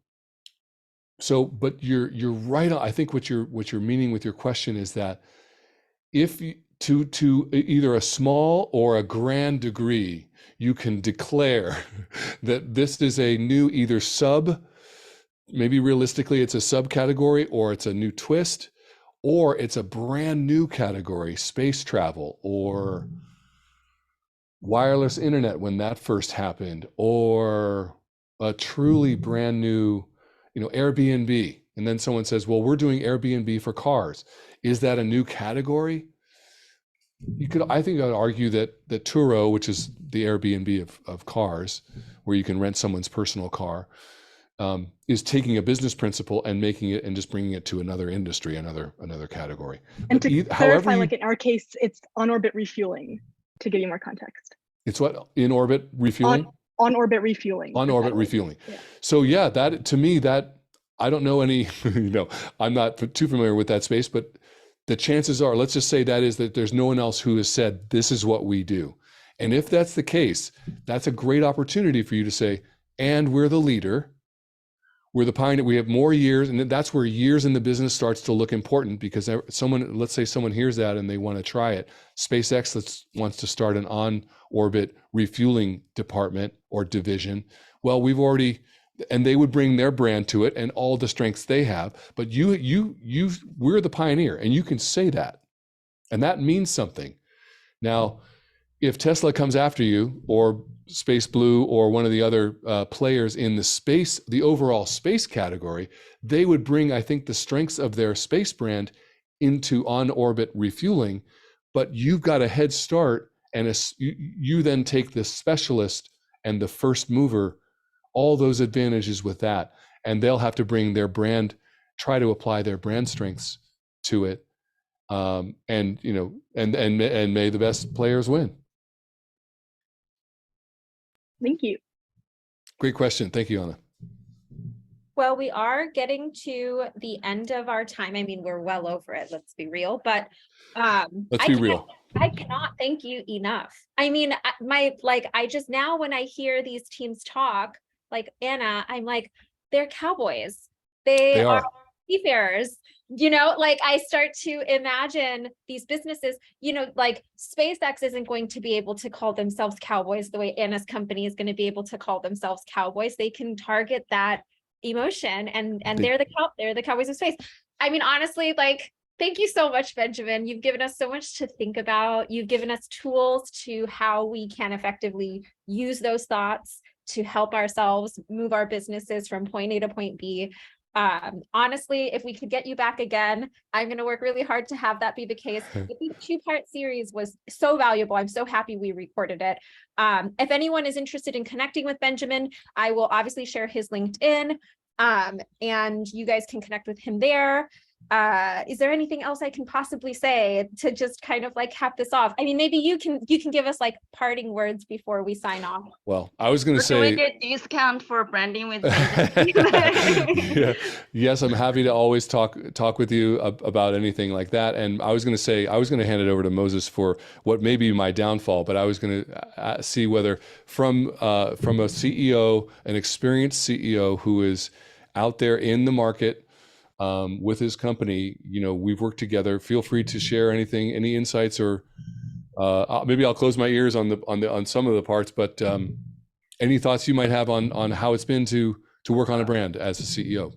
but you're right. I think what you're meaning with your question is that if to either a small or a grand degree, you can declare that this is a new either maybe realistically it's a subcategory, or it's a new twist, or it's a brand new category, space travel or wireless internet when that first happened, or a truly brand new, Airbnb. And then someone says, well, we're doing Airbnb for cars. Is that a new category? I think I'd argue that Turo, which is the Airbnb of cars, where you can rent someone's personal car, is taking a business principle and making it and just bringing it to another industry, another category. And to clarify, like in our case, it's on-orbit refueling, to give you more context. It's what? In-orbit refueling? On-orbit refueling. On-orbit refueling. Yeah. So yeah, that to me, that I don't know any, I'm not too familiar with that space, but the chances are, let's just say that there's no one else who has said, this is what we do. And if that's the case, that's a great opportunity for you to say, and we're the leader. We're the pioneer. We have more years, and that's where years in the business starts to look important, because let's say someone hears that and they want to try it. SpaceX wants to start an on-orbit refueling department or division. Well, and they would bring their brand to it and all the strengths they have. But we're the pioneer, and you can say that, and that means something. Now, if Tesla comes after you, or Space Blue, or one of the other players in the overall space category, they would bring, I think, the strengths of their space brand into on-orbit refueling. But you've got a head start, and you then take the specialist and the first mover, all those advantages with that, and they'll have to bring their brand, try to apply their brand strengths to it, and may the best players win. Thank you. Great question. Thank you, Anna. Well, we are getting to the end of our time. I mean, we're well over it, let's be real, but let's be real. I cannot thank you enough. I mean, I just, now when I hear these teams talk, like Anna, I'm like, they're cowboys. They are seafarers. I start to imagine these businesses, like SpaceX isn't going to be able to call themselves cowboys the way Anna's company is going to be able to call themselves cowboys. They can target that emotion, and they're the cowboys of space. I mean, honestly, thank you so much, Benjamin. You've given us so much to think about. You've given us tools to how we can effectively use those thoughts to help ourselves move our businesses from point A to point B. Honestly, if we could get you back again, I'm going to work really hard to have that be the case. The two-part series was so valuable. I'm so happy we recorded it. If anyone is interested in connecting with Benjamin, I will obviously share his LinkedIn, and you guys can connect with him there. Is there anything else I can possibly say to just kind of like cap this off? I mean, maybe you can give us like parting words before we sign off. Well, I was going to Can we say, get discount for branding with Benjamin? yeah, yes, I'm happy to always talk with you about anything like that. And I was going to say, I was going to hand it over to Moses for what may be my downfall, but I was going to see whether from a CEO, an experienced CEO who is out there in the market with his company, we've worked together. Feel free to share anything, any insights, or maybe I'll close my ears on some of the parts, but any thoughts you might have on how it's been to work on a brand as a CEO?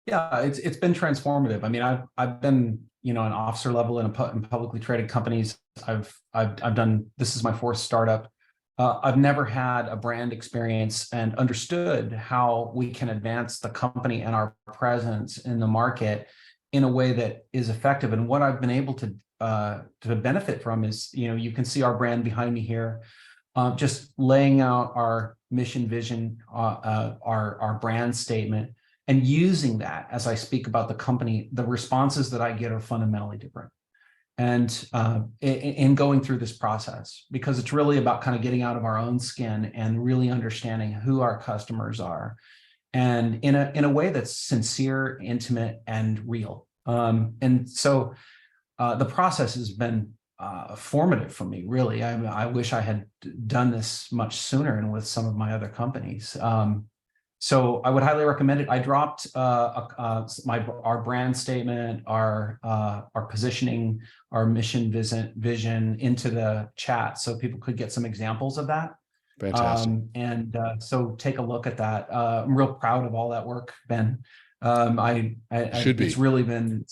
Yeah, it's been transformative. I mean, I've been, an officer level in publicly traded companies. I've done, this is my fourth startup. I've never had a brand experience and understood how we can advance the company and our presence in the market in a way that is effective. And what I've been able to benefit from is, you can see our brand behind me here, just laying out our mission, vision, our brand statement, and using that as I speak about the company. The responses that I get are fundamentally different. And in going through this process, because it's really about kind of getting out of our own skin and really understanding who our customers are, and in a way that's sincere, intimate, and real. And so the process has been formative for me, really. I wish I had done this much sooner and with some of my other companies. So I would highly recommend it. I dropped our brand statement, our positioning, our mission, vision into the chat, so people could get some examples of that. Fantastic. So take a look at that. I'm real proud of all that work, Ben. It's really been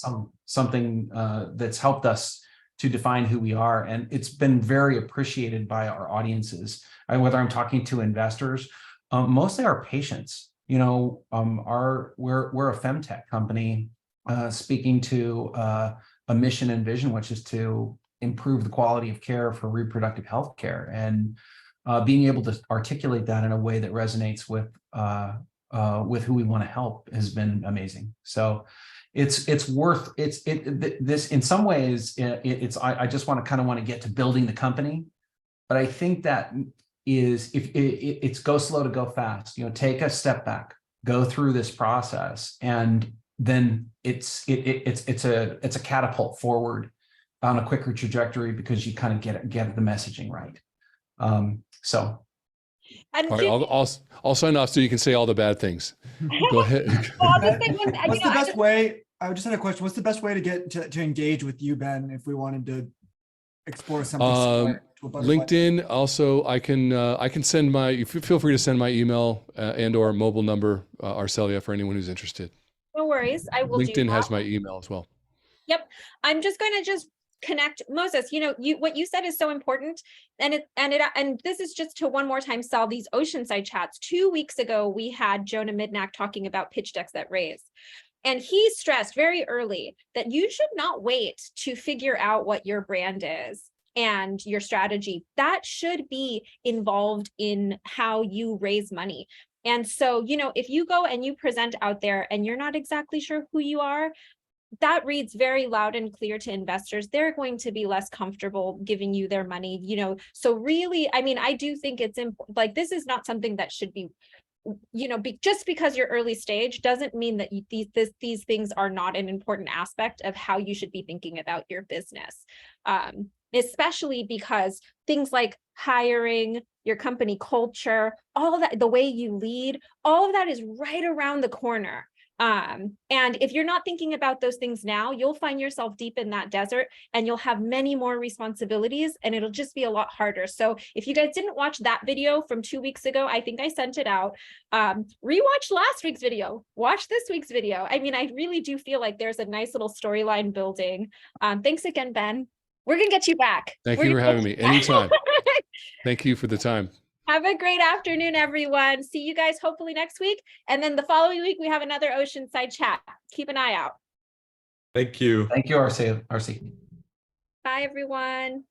something that's helped us to define who we are, and it's been very appreciated by our audiences. Whether I'm talking to investors, mostly our patients. We're a femtech company speaking to a mission and vision, which is to improve the quality of care for reproductive health care, and being able to articulate that in a way that resonates with who we want to help has been amazing. So it's worth this in some ways. I just want to get to building the company, but I think that is, if it's go slow to go fast. Take a step back, go through this process, and then it's a catapult forward on a quicker trajectory, because you kind of get the messaging right. So. And all right, I'll sign off so you can say all the bad things. Go ahead. What's the best way? I just had a question. What's the best way to get to engage with you, Ben, if we wanted to explore something similar to a butterfly? LinkedIn. Also, I can send feel free to send my email and or mobile number, Arcelia, for anyone who's interested. No worries. I will. LinkedIn has my email as well. Yep. I'm just going to connect. Moses, what you said is so important, and this is just to one more time sell these Oceanside chats. 2 weeks ago, we had Jonah Midnack talking about pitch decks that raise. And he stressed very early that you should not wait to figure out what your brand is and your strategy. That should be involved in how you raise money. And so, if you go and you present out there and you're not exactly sure who you are, that reads very loud and clear to investors. They're going to be less comfortable giving you their money, So really, I do think it's like, this is not something that should be, just because you're early stage doesn't mean that these things are not an important aspect of how you should be thinking about your business. Especially because things like hiring, your company culture, all of that, the way you lead, all of that is right around the corner. And if you're not thinking about those things now, you'll find yourself deep in that desert, and you'll have many more responsibilities, and it'll just be a lot harder. So if you guys didn't watch that video from 2 weeks ago, I think I sent it out. Rewatch last week's video, watch this week's video. I really do feel like there's a nice little storyline building. Thanks again, Ben. We're gonna get you back. Thank you for having me anytime. Thank you for the time. Have a great afternoon, everyone. See you guys hopefully next week. And then the following week, we have another Oceanside chat. Keep an eye out. Thank you. Thank you, RC. Bye, everyone.